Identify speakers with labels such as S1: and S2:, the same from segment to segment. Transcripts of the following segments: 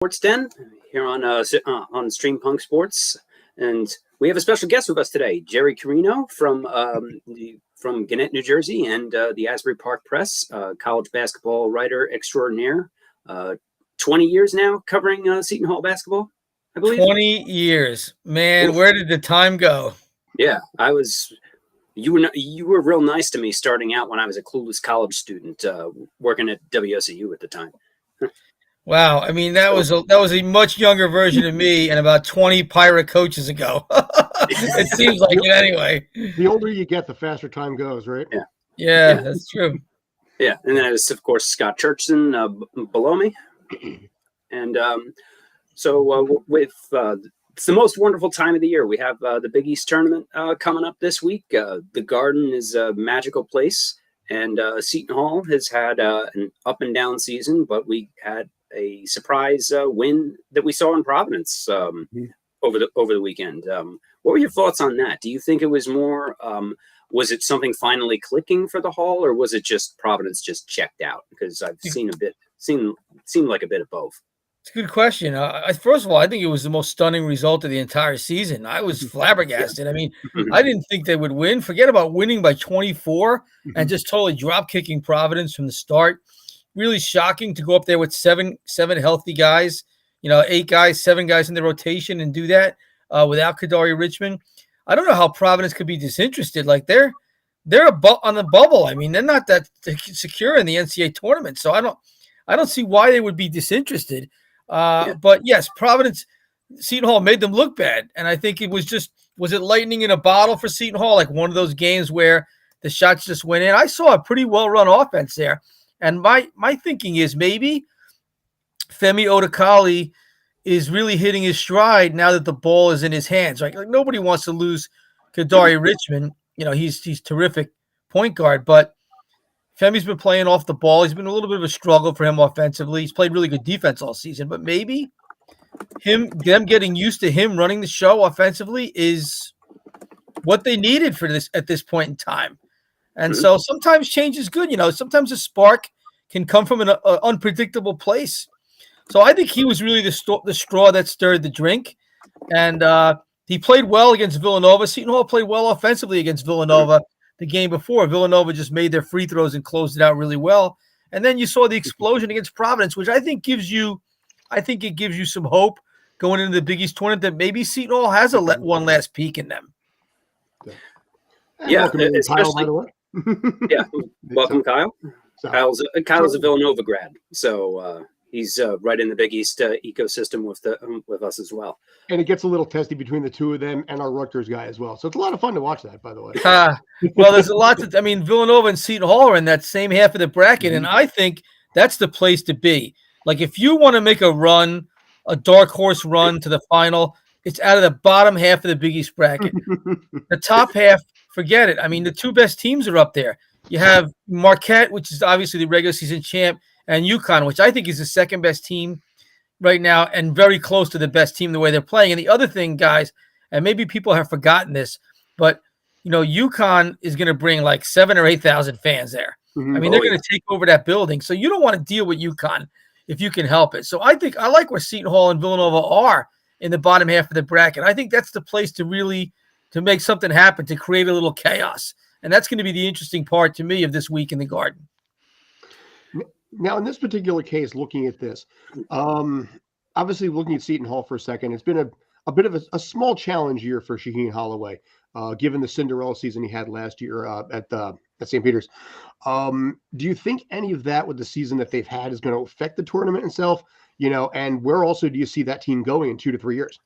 S1: Sports Den here on Stream Punk Sports, and we have a special guest with us today, Jerry Carino from Gannett, New Jersey, and the Asbury Park Press, college basketball writer extraordinaire. 20 years now covering Seton Hall basketball, I believe.
S2: 20 years, man. Oof. Where did the time go?
S1: Yeah, you were real nice to me starting out when I was a clueless college student working at WSU at the time.
S2: Wow, I mean that was a much younger version of me, and about 20 pirate coaches ago. It seems like it anyway.
S3: The older you get, the faster time goes, right?
S2: Yeah, that's true.
S1: Yeah, and then there's of course Scott Churchson below me, and it's the most wonderful time of the year. We have the Big East tournament coming up this week. The Garden is a magical place, and Seton Hall has had an up and down season, but we had a surprise win that we saw in Providence over the weekend. What were your thoughts on that? Do you think it was more? Was it something finally clicking for the Hall, or was it just Providence just checked out? Because I've seen seemed like a bit of both.
S2: It's a good question. First of all, I think it was the most stunning result of the entire season. I was flabbergasted. I mean, I didn't think they would win. Forget about winning by 24 and just totally drop kicking Providence from the start. Really shocking to go up there with seven healthy guys, 8 guys, 7 guys in the rotation and do that without Kadari Richmond. I don't know how Providence could be disinterested. Like they're on the bubble. I mean, they're not that secure in the NCAA tournament, so I don't see why they would be disinterested. But yes, Providence, Seton Hall made them look bad, and I think it was it lightning in a bottle for Seton Hall, like one of those games where the shots just went in. I saw a pretty well run offense there. And my thinking is maybe Femi Odekale is really hitting his stride now that the ball is in his hands. Like nobody wants to lose Kadari Richmond. He's terrific point guard, but Femi's been playing off the ball. He's been a little bit of a struggle for him offensively. He's played really good defense all season, but maybe them getting used to him running the show offensively is what they needed for this at this point in time. And so sometimes change is good. Sometimes a spark can come from an unpredictable place. So I think he was really the straw that stirred the drink. And he played well against Villanova. Seton Hall played well offensively against Villanova the game before. Villanova just made their free throws and closed it out really well. And then you saw the explosion against Providence, which I think gives you some hope going into the Big East tournament that maybe Seton Hall has one last peek in them.
S1: Yeah, Kyle, by the way. Yeah, welcome, Kyle. Kyle's a Villanova grad, so he's right in the Big East ecosystem with us as well.
S3: And it gets a little testy between the two of them and our Rutgers guy as well. So it's a lot of fun to watch that, by the way.
S2: Well, there's a lot Villanova and Seton Hall are in that same half of the bracket, and I think that's the place to be. Like if you want to make a run, a dark horse run to the final, it's out of the bottom half of the Big East bracket. The top half, forget it. I mean, the 2 best teams are up there. You have Marquette, which is obviously the regular season champ, and UConn, which I think is the second best team right now and very close to the best team the way they're playing. And the other thing, guys, and maybe people have forgotten this, but, UConn is going to bring like 7,000 or 8,000 fans there. I mean, they're going to take over that building. So you don't want to deal with UConn if you can help it. So I think I like where Seton Hall and Villanova are in the bottom half of the bracket. I think that's the place to make something happen, to create a little chaos. And that's going to be the interesting part to me of this week in the Garden.
S3: Now, in this particular case, looking at this, obviously looking at Seton Hall for a second, it's been a bit of a small challenge year for Shaheen Holloway, given the Cinderella season he had last year at St. Peter's. Do you think any of that with the season that they've had is going to affect the tournament itself? And where also do you see that team going in 2 to 3 years?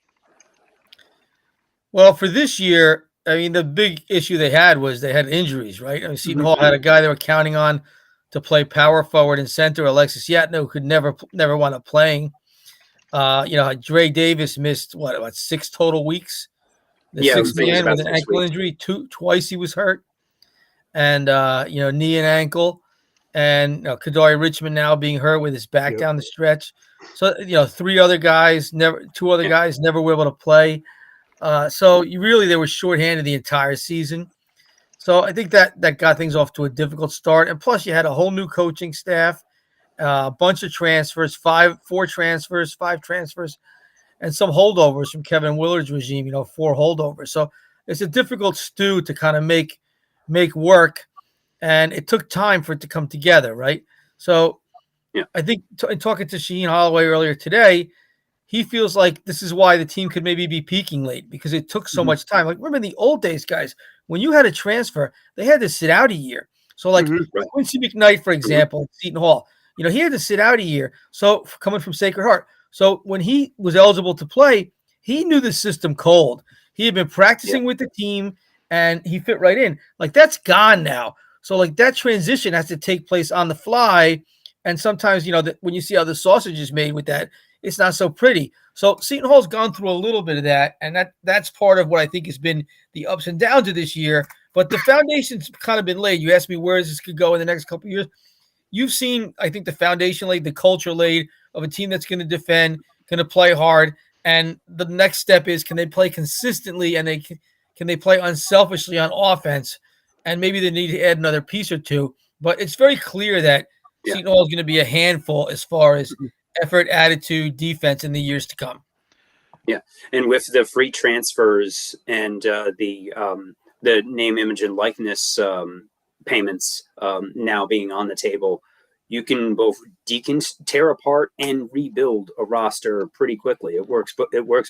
S2: Well, for this year, I mean, the big issue they had was they had injuries, right? I mean, Seton Hall had a guy they were counting on to play power forward and center, Alexis Yatno, who could never wound up playing. Dre Davis missed, about 6 total weeks? The sixth man with an ankle injury. Twice he was hurt. And, knee and ankle. And Kadari Richmond now being hurt with his back down the stretch. So, 2 other guys never were able to play. So they were shorthanded the entire season. So I think that got things off to a difficult start. And plus you had a whole new coaching staff a bunch of transfers, four transfers, five transfers, and some holdovers from Kevin Willard's regime, 4 holdovers. So it's a difficult stew to kind of make work, and it took time for it to come together, right? So
S1: yeah.
S2: I think in talking to Shaheen Holloway earlier today, he feels like this is why the team could maybe be peaking late, because it took so much time. Like, remember in the old days, guys, when you had a transfer, they had to sit out a year. So like Quincy McKnight, for example, at Seton Hall, he had to sit out a year. So coming from Sacred Heart. So when he was eligible to play, he knew the system cold. He had been practicing with the team, and he fit right in. Like, that's gone now. So like that transition has to take place on the fly. And sometimes, when you see how the sausage is made with that, it's not so pretty. So Seton Hall's gone through a little bit of that, and that's part of what I think has been the ups and downs of this year. But the foundation's kind of been laid. You asked me where this could go in the next couple of years. You've seen, I think, the foundation laid, the culture laid of a team that's going to defend, going to play hard. And the next step is, can they play consistently, and can they play unselfishly on offense? And maybe they need to add another piece or two. But it's very clear that Seton Hall is going to be a handful as far as effort, attitude, defense in the years to come.
S1: Yeah, and with the free transfers and the name, image, and likeness payments now being on the table, you can both tear apart and rebuild a roster pretty quickly. It works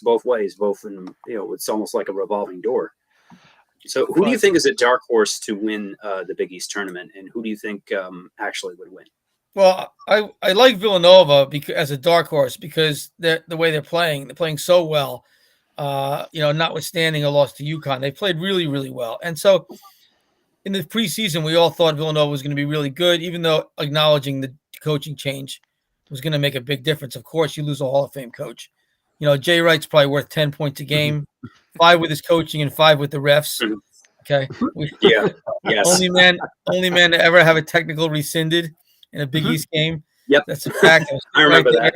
S1: both ways. Both in it's almost like a revolving door. So, who do you think is a dark horse to win the Big East tournament, and who do you think actually would win?
S2: Well, I like Villanova as a dark horse because the way they're playing so well. Notwithstanding a loss to UConn, they played really, really well. And so in the preseason, we all thought Villanova was going to be really good, even though acknowledging the coaching change was going to make a big difference. Of course, you lose a Hall of Fame coach. Jay Wright's probably worth 10 points a game, 5 with his coaching and 5 with the refs. Okay.
S1: Yes.
S2: Only man to ever have a technical rescinded in a Big East game.
S1: Yep.
S2: That's a fact.
S1: I remember that.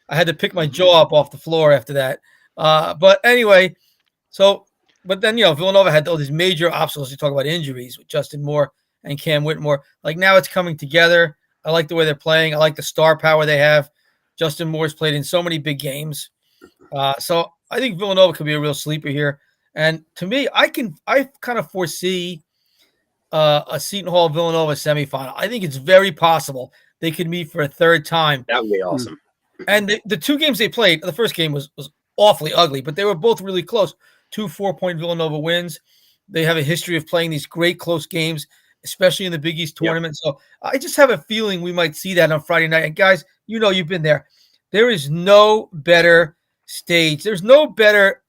S2: I had to pick my jaw up off the floor after that. But anyway, but then, Villanova had all these major obstacles. You talk about injuries with Justin Moore and Cam Whitmore. Like, now it's coming together. I like the way they're playing. I like the star power they have. Justin Moore's played in so many big games. So I think Villanova could be a real sleeper here. And to me, I kind of foresee a Seton Hall Villanova semifinal. I think it's very possible they could meet for a third time.
S1: That would be awesome.
S2: And the 2 games they played, the first game was awfully ugly, but they were both really close. 2 4-point Villanova wins. They have a history of playing these great close games, especially in the Big East tournament. So I just have a feeling we might see that on Friday night. And guys, you've been there. There is no better stage. There's no better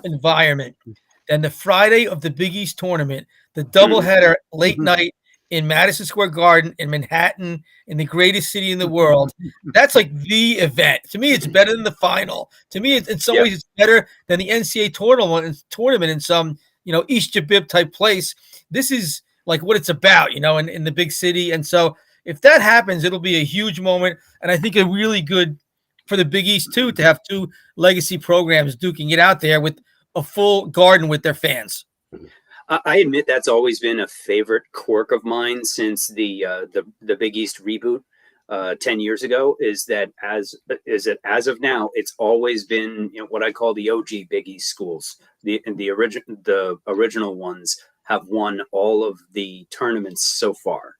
S2: environment than the Friday of the Big East tournament, the doubleheader late night in Madison Square Garden in Manhattan, in the greatest city in the world. That's like the event. To me, it's better than the final. To me, in some ways, it's better than the NCAA tournament in some, East Jabib type place. This is like what it's about, in the big city. And so if that happens, it'll be a huge moment. And I think a really good for the Big East, too, to have 2 legacy programs duking it out there with a full Garden with their fans.
S1: I admit that's always been a favorite quirk of mine since the Big East reboot 10 years ago. Is that as of now, it's always been what I call the OG Big East schools. The original ones have won all of the tournaments so far.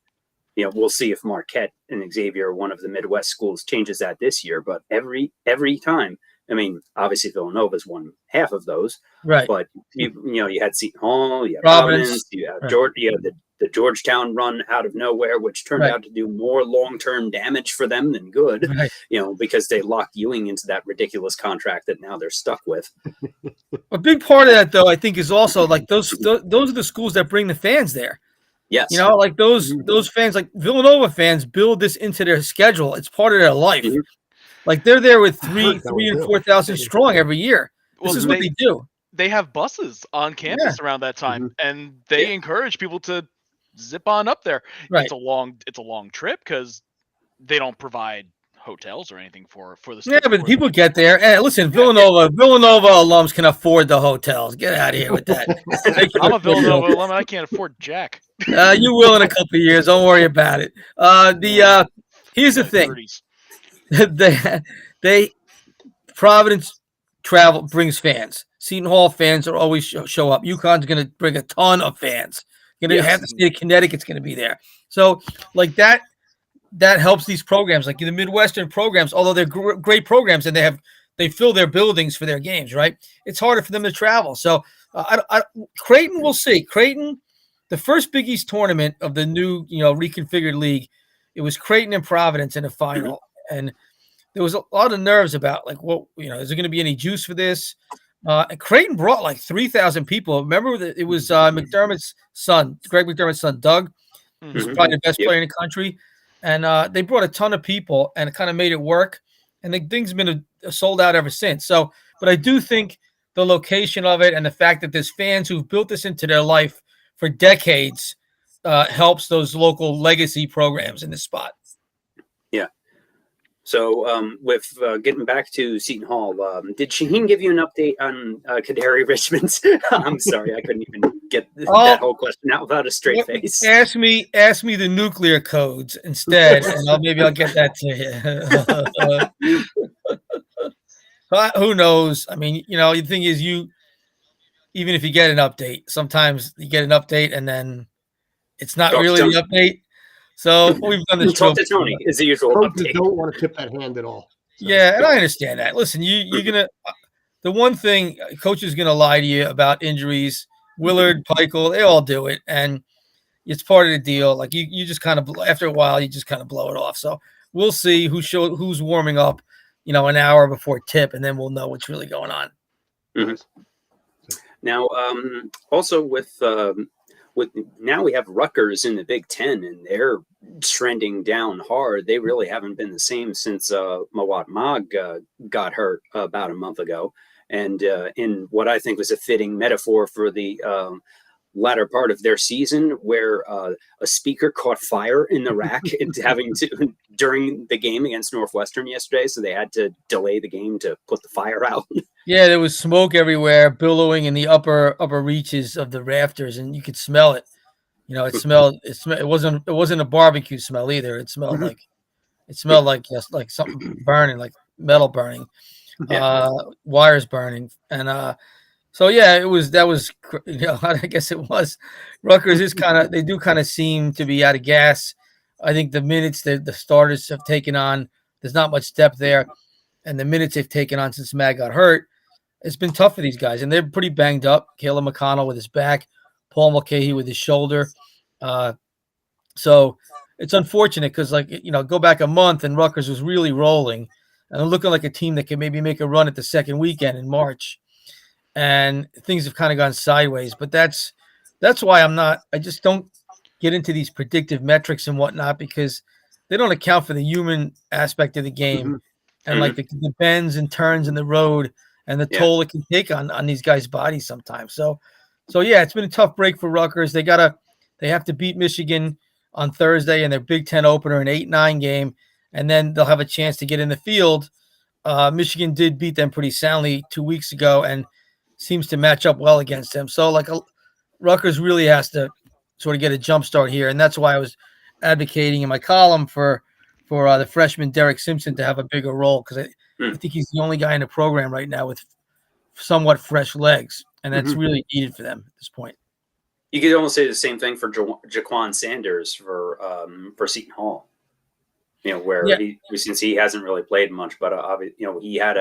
S1: We'll see if Marquette and Xavier, one of the Midwest schools, changes that this year. But every time. I mean, obviously Villanova's won half of those,
S2: right?
S1: But you had Seton Hall, you had
S2: Providence,
S1: you had the Georgetown run out of nowhere, which turned out to do more long-term damage for them than good.
S2: Right.
S1: Because they locked Ewing into that ridiculous contract that now they're stuck with.
S2: A big part of that, though, I think, is also like those are the schools that bring the fans there.
S1: Yes,
S2: like those fans, like Villanova fans, build this into their schedule. It's part of their life. Mm-hmm. Like they're there with 3,000 and 4,000 strong every year. This is what they do.
S4: They have buses on campus around that time, and they encourage people to zip on up there.
S2: Right.
S4: It's a long trip because they don't provide hotels or anything for the
S2: students. Yeah, but people get there. Hey, listen, Villanova alums can afford the hotels. Get out of here with that.
S4: I'm a Villanova alum. I can't afford jack.
S2: You will in a couple of years. Don't worry about it. Here's the
S4: like
S2: thing.
S4: 30s.
S2: they Providence travel brings fans. Seton Hall fans are always show up. UConn's going to bring a ton of fans. You're going to have the state of Connecticut's going to be there. So like that helps these programs, like the Midwestern programs, although they're great programs and they fill their buildings for their games, right? It's harder for them to travel. So Creighton, we'll see. Creighton, the first Big East tournament of the new, reconfigured league, it was Creighton and Providence in a final. And there was a lot of nerves about like, is there going to be any juice for this? And Creighton brought like 3,000 people. Remember that it was McDermott's son, Greg McDermott's son, Doug, who's probably the best player in the country. And they brought a ton of people and it kind of made it work. And the thing's been sold out ever since. So, but I do think the location of it and the fact that there's fans who've built this into their life for decades helps those local legacy programs in this spot.
S1: Yeah. So with getting back to Seton Hall, did Shaheen give you an update on Kadari Richmond? I'm sorry, I couldn't even get that whole question out without a straight face.
S2: Ask me the nuclear codes instead, and maybe I'll get that to you. Who knows? I mean, the thing is, even if you get an update, sometimes you get an update and then it's not really the update. So we've done this.
S1: Talk to Tony is the usual
S3: Coaches
S1: update.
S3: don't want to tip that hand at all. So.
S2: Yeah, and I understand that. Listen, you're gonna. The one thing coach is gonna lie to you about injuries. Willard, Peichel, they all do it, and it's part of the deal. Like you just kind of after a while, you just kind of blow it off. So we'll see who's warming up, an hour before tip, and then we'll know what's really going on.
S1: Mm-hmm. Now, also with now we have Rutgers in the Big Ten, and they're trending down hard. They really haven't been the same since Mawad Mag got hurt about a month ago. And in what I think was a fitting metaphor for the latter part of their season, where a speaker caught fire in the rack during the game against Northwestern yesterday, so they had to delay the game to put the fire out.
S2: Yeah, there was smoke everywhere, billowing in the upper reaches of the rafters, and you could smell it. It smelled. It wasn't a barbecue smell either. It smelled like something burning, like metal burning, wires burning, and so yeah, that was I guess it was. Rutgers is they do kind of seem to be out of gas. I think the minutes that the starters have taken on, there's not much depth there, and the minutes they've taken on since Mag got hurt, it's been tough for these guys, and they're pretty banged up. Caleb McConnell with his back, Paul Mulcahy with his shoulder. So it's unfortunate because, go back a month and Rutgers was really rolling and looking like a team that could maybe make a run at the second weekend in March. And things have kind of gone sideways. But that's why I just don't get into these predictive metrics and whatnot, because they don't account for the human aspect of the game and like the bends and turns in the road and the toll it can take on these guys' bodies sometimes. So yeah, it's been a tough break for Rutgers. They have to beat Michigan on Thursday in their Big Ten opener, an 8-9 game, and then they'll have a chance to get in the field. Michigan did beat them pretty soundly 2 weeks ago and seems to match up well against them. So Rutgers really has to sort of get a jump start here, and that's why I was advocating in my column for the freshman Derek Simpson to have a bigger role, because I think he's the only guy in the program right now with somewhat fresh legs, and that's really needed for them at this point.
S1: You could almost say the same thing for Jaquan Sanders for Seton Hall. Since he hasn't really played much, but he had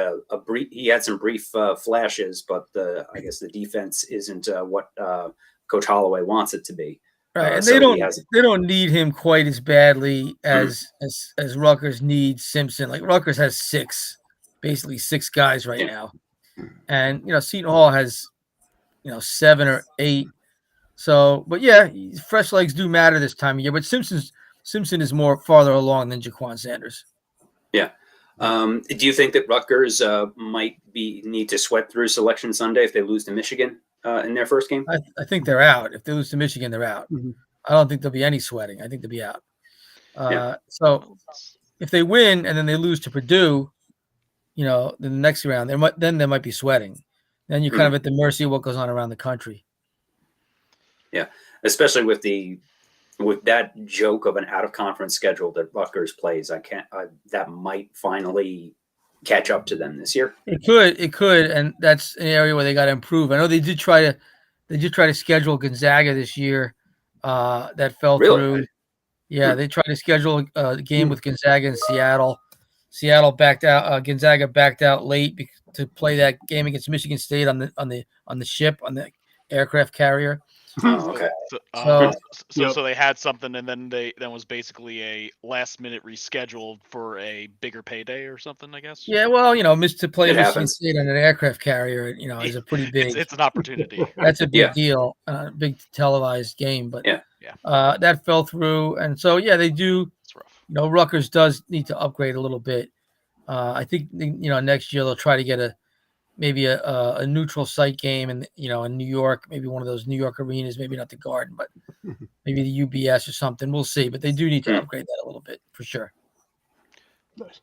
S1: he had some brief flashes, but I guess the defense isn't what Coach Holloway wants it to be.
S2: Right, and they don't need him quite as badly as Rutgers needs Simpson. Like Rutgers has basically six guys right now, and Seton Hall has 7 or 8. So, but yeah, fresh legs do matter this time of year. But Simpson is more farther along than Jaquan Sanders. Yeah.
S1: Do you think that Rutgers might need to sweat through Selection Sunday if they lose to Michigan in their first game?
S2: I think they're out. If they lose to Michigan, they're out. I don't think there'll be any sweating. I think they'll be out. So if they win and then they lose to Purdue, in the next round, there might be sweating. Then you're kind of at the mercy of what goes on around the country.
S1: Yeah, especially with the with that joke of an out of conference schedule that Rutgers plays, that might finally catch up to them this year.
S2: It could, and that's an area where they got to improve. I know they did try to schedule Gonzaga this year. That fell through.
S1: Really?
S2: Yeah, they tried to schedule a game with Gonzaga in Seattle. Seattle backed out. Gonzaga backed out late to play that game against Michigan State on the ship, on the aircraft carrier.
S1: Oh, okay.
S4: So they had something, and then was basically a last minute reschedule for a bigger payday or something, I guess.
S2: Yeah, well, to play
S1: It
S2: Michigan
S1: happens.
S2: State on an aircraft carrier, is a pretty big.
S4: It's an opportunity.
S2: That's a big
S1: Yeah.
S2: deal, big televised game. But
S1: Yeah.
S2: that fell through, and so they do.
S4: It's rough.
S2: Rutgers does need to upgrade a little bit. I think next year they'll try to get maybe a neutral site game in New York, maybe one of those New York arenas, maybe not the Garden, but maybe the UBS or something. We'll see, but they do need to upgrade that a little bit for sure.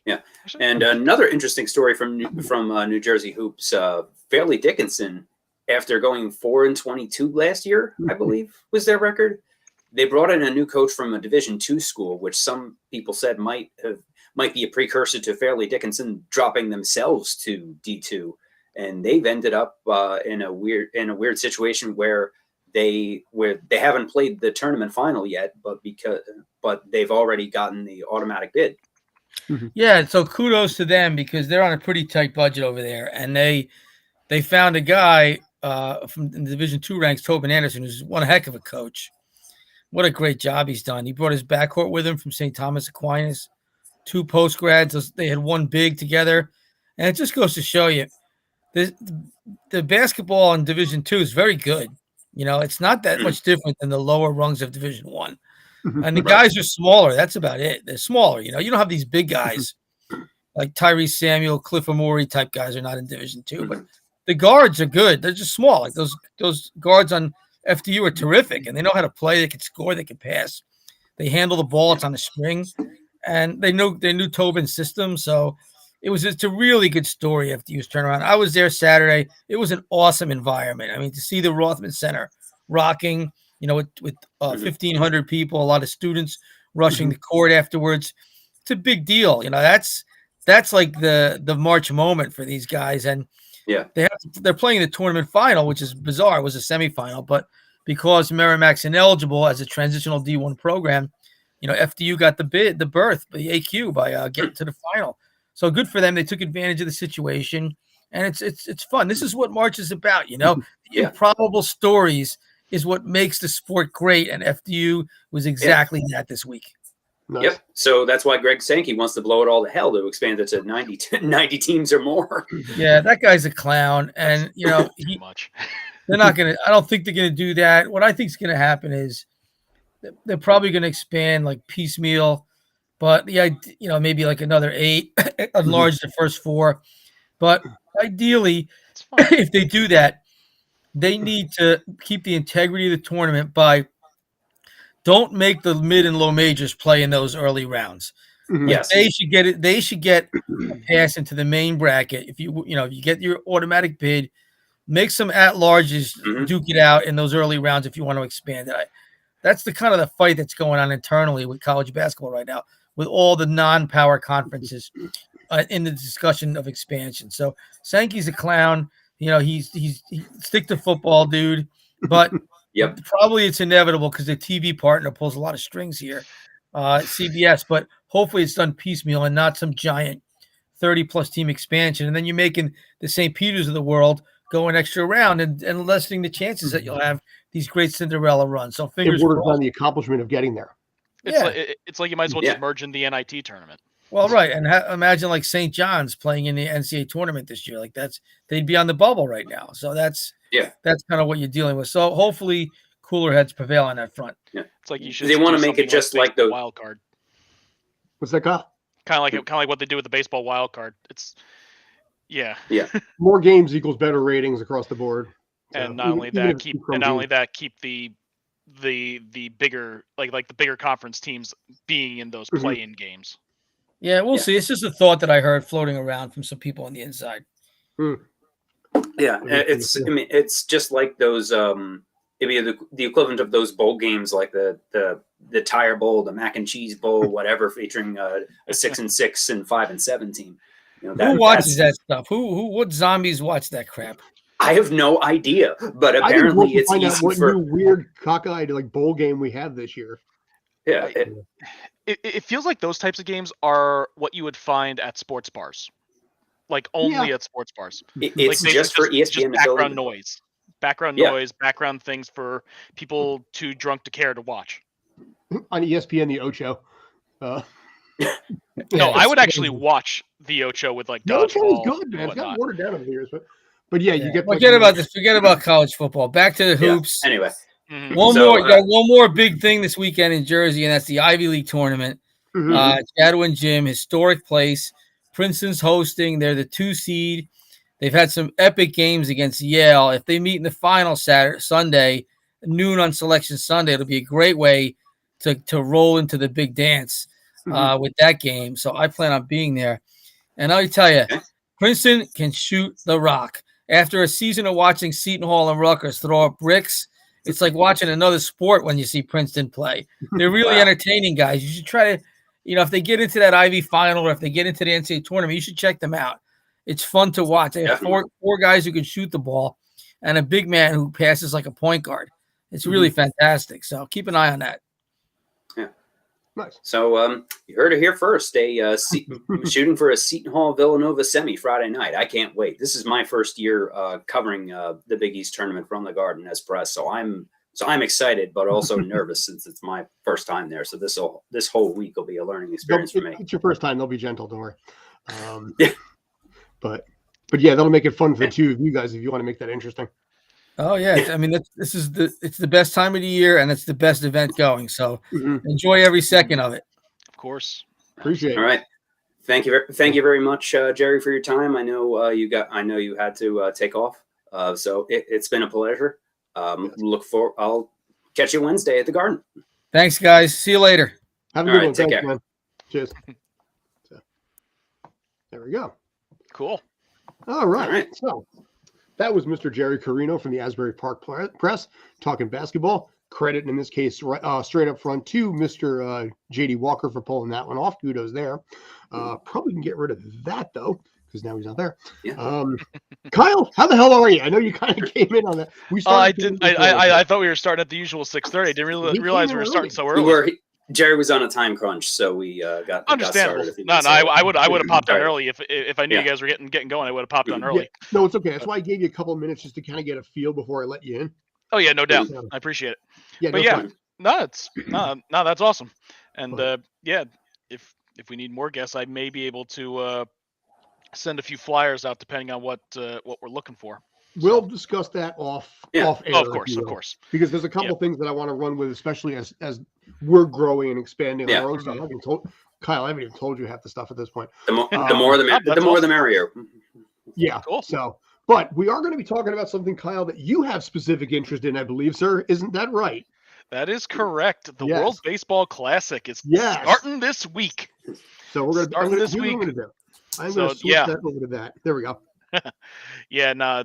S1: Yeah, and another interesting story from New Jersey hoops. Fairleigh Dickinson, after going 4-22 last year, I believe was their record. They brought in a new coach from a Division II school, which some people said might be a precursor to Fairleigh Dickinson dropping themselves to D2. And they've ended up in a weird situation where they haven't played the tournament final yet, but they've already gotten the automatic bid.
S2: Yeah, so kudos to them because they're on a pretty tight budget over there, and they found a guy from the Division II ranks, Tobin Anderson, who's one heck of a coach. What a great job he's done. He brought his backcourt with him from St. Thomas Aquinas, 2 post-grads. They had one big together, and it just goes to show you the basketball in Division II is very good. It's not that much different than the lower rungs of Division I. And the guys are smaller. That's about it. They're smaller. You don't have these big guys like Tyrese Samuel, Cliff Amore type guys are not in Division II, but the guards are good. They're just small. Like those guards on FDU are terrific, and they know how to play. They can score. They can pass. They handle the ball. It's on a string, and they knew Tobin's system. So it's a really good story. FDU's turnaround. I was there Saturday. It was an awesome environment. I mean, to see the Rothman Center rocking, with 1,500 people, a lot of students rushing the court afterwards. It's a big deal. That's like the March moment for these guys, and they're playing the tournament final, which is bizarre. It was a semifinal, but because Merrimack's ineligible as a transitional D1 program, FDU got the berth, the AQ by getting to the final. So good for them. They took advantage of the situation, and it's fun. This is what March is about. The improbable stories is what makes the sport great, and FDU was exactly that this week.
S3: Nice.
S1: Yep. So that's why Greg Sankey wants to blow it all to hell to expand it to 90 teams or more.
S2: Yeah, that guy's a clown, and
S4: Much.
S2: they're not gonna. I don't think they're gonna do that. What I think is gonna happen is they're probably gonna expand like piecemeal, but maybe like another 8, enlarge the first 4. But ideally, if they do that, they need to keep the integrity of the tournament by don't make the mid and low majors play in those early rounds.
S1: Yes,
S2: they should get it. They should get a pass into the main bracket. If you get your automatic bid, make some at-larges duke it out in those early rounds if you want to expand it. That's the kind of the fight that's going on internally with college basketball right now, with all the non-power conferences in the discussion of expansion. So Sankey's a clown. He's stick to football, dude. But probably it's inevitable because the TV partner pulls a lot of strings here, CBS. But hopefully it's done piecemeal and not some giant 30-plus team expansion. And then you're making the St. Peter's of the world go an extra round and lessening the chances that you'll have these great Cinderella runs. So fingers
S3: crossed
S2: on
S3: the accomplishment of getting there.
S4: It's like you might as well just merge in the NIT tournament.
S2: Well, right, and imagine like St. John's playing in the NCAA tournament this year. Like they'd be on the bubble right now. So that's kind of what you're dealing with. So hopefully cooler heads prevail on that front.
S1: Yeah,
S4: it's like you should.
S1: They want to make it just like the
S4: wild card.
S3: What's that, Kyle?
S4: Kind of like what they do with the baseball wild card. It's
S3: more games equals better ratings across the board. So
S4: and not only that, keep the bigger like the bigger conference teams being in those play-in games.
S2: Yeah, we'll see. It's just a thought that I heard floating around from some people on the inside.
S1: Yeah, it's just like those maybe the equivalent of those bowl games, like the the Tire Bowl, the Mac and Cheese Bowl, whatever, featuring a 6-6 and 5-7 team. You know,
S2: Who watches that stuff? What zombies watch that crap?
S1: I have no idea, but
S3: I
S1: apparently
S3: didn't
S1: it's
S3: find out
S1: easy
S3: what
S1: for.
S3: new weird cockeyed like bowl game we have this year.
S1: Yeah,
S4: It feels like those types of games are what you would find at sports bars, like only at sports bars.
S1: it's
S4: like
S1: just for ESPN
S4: just
S1: to
S4: background
S1: fill in.
S4: noise, background things for people too drunk to care to watch.
S3: On ESPN, the Ocho.
S4: No, I would actually watch the Ocho with like
S3: The Ocho is
S4: dodgeball
S3: good,
S4: and
S3: man. It's got
S4: whatnot.
S3: watered down over the years, but yeah, you get.
S2: Forget about this. Forget about college football. Back to the hoops.
S1: Anyway,
S4: Mhm.
S2: One more big thing this weekend in Jersey, and that's the Ivy League tournament. Jadwin Gym, historic place. Princeton's hosting. They're the 2 seed. They've had some epic games against Yale. If they meet in the final Sunday, noon on Selection Sunday, it'll be a great way to roll into the big dance with that game. So I plan on being there. And I'll tell you, Princeton can shoot the rock. After a season of watching Seton Hall and Rutgers throw up bricks, it's like watching another sport when you see Princeton play. They're really entertaining, guys. You should try to, if they get into that Ivy final or if they get into the NCAA tournament, you should check them out. It's fun to watch. They have four guys who can shoot the ball and a big man who passes like a point guard. It's really fantastic. So keep an eye on that.
S1: Yeah.
S3: Nice.
S1: So you heard it here first. Shooting for a Seton Hall Villanova semi Friday night. I can't wait. This is my first year covering the Big East tournament from the Garden as press. So I'm excited, but also nervous since it's my first time there. So this whole week will be a learning experience for me.
S3: It's your first time. They'll be gentle. Don't worry. But yeah, that'll make it fun for the two of you guys if you want to make that interesting.
S2: Oh yeah, I mean it's the best time of the year and it's the best event going. So enjoy every second of it.
S4: Of course,
S3: appreciate it.
S1: All right, thank you very much, Jerry, for your time. I know you had to take off, so it's been a pleasure. I'll catch you Wednesday at the Garden.
S2: Thanks, guys. See you later.
S3: Have a good one.
S1: Take
S3: Thanks,
S1: care.
S3: man. Cheers. So, there we go.
S4: Cool.
S3: All right. So that was Mr. Jerry Carino from the Asbury Park Press talking basketball. Credit in this case straight up front to Mr. JD Walker for pulling that one off. Kudos there. Probably can get rid of that though, because now he's not there.
S1: Yeah.
S3: Kyle, how the hell are you? I know you kind of came in on that.
S4: I thought we were starting at the usual 6:30. I didn't realize we were starting so early.
S1: Jerry was on a time crunch, so we got
S4: understandable.
S1: Got started.
S4: No, I would have popped on early if I knew you guys were getting going. I would have popped on early.
S3: Yeah. No, it's okay. That's why I gave you a couple of minutes just to kind of get a feel before I let you in.
S4: Oh yeah, no doubt. I appreciate it.
S3: Yeah,
S4: but that's awesome. And if we need more guests, I may be able to send a few flyers out depending on what we're looking for.
S3: We'll discuss that off air.
S4: Oh, of course.
S3: Because there's a couple things that I want to run with, especially as we're growing and expanding on our own stuff. Kyle, I haven't even told you half the stuff at this point.
S1: The more the merrier.
S3: Yeah. Cool. So, but we are going to be talking about something, Kyle, that you have specific interest in, I believe, sir. Isn't that right?
S4: That is correct. The World Baseball Classic is starting this week.
S3: So we're going to start this week. I'm going to switch that over to that. There we go.
S4: Yeah, no,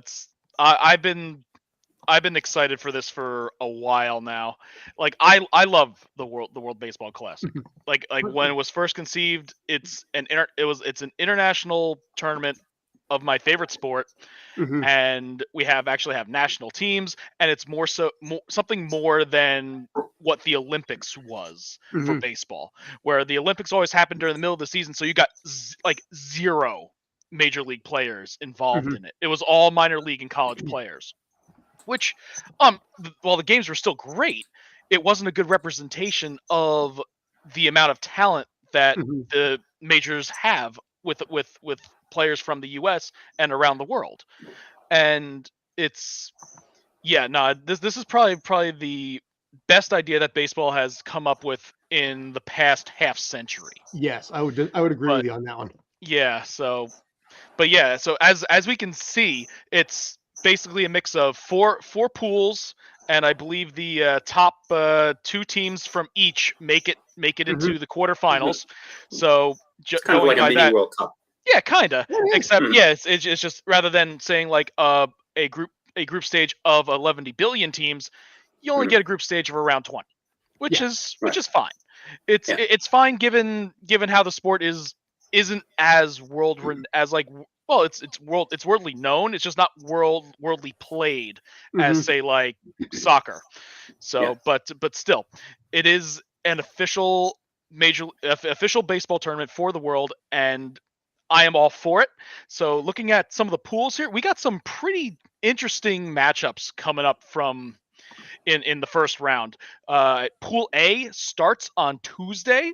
S4: I've been excited for this for a while now. Like I love the World Baseball Classic. like when it was first conceived, it's an international tournament of my favorite sport, and we actually have national teams, and it's something more than what the Olympics was for baseball, where the Olympics always happened during the middle of the season, so you got zero major league players involved in it. It was all minor league and college players, which while the games were still great, it wasn't a good representation of the amount of talent that the majors have with players from the US and around the world. And this is probably the best idea that baseball has come up with in the past half century.
S3: Yes, I would agree with you on that one.
S4: Yeah, so as we can see, it's basically a mix of four pools, and I believe the top 2 teams from each make it into the quarterfinals. So
S1: kind of like a mini World Cup.
S4: Yeah, kind of. Except it's just rather than saying like a group stage of 11 billion teams, you only get a group stage of around 20, which
S3: Yeah,
S4: is
S1: right.
S4: fine. It's
S1: Yeah.
S4: it's fine given how the sport isn't as as like, well, it's worldly known. It's just not worldly played as,
S3: Mhm.
S4: say, like soccer. So,
S1: Yeah.
S4: but still, it is an official baseball tournament for the world, and I am all for it. So, looking at some of the pools here, we got some pretty interesting matchups coming up from in the first round. Pool A starts on Tuesday,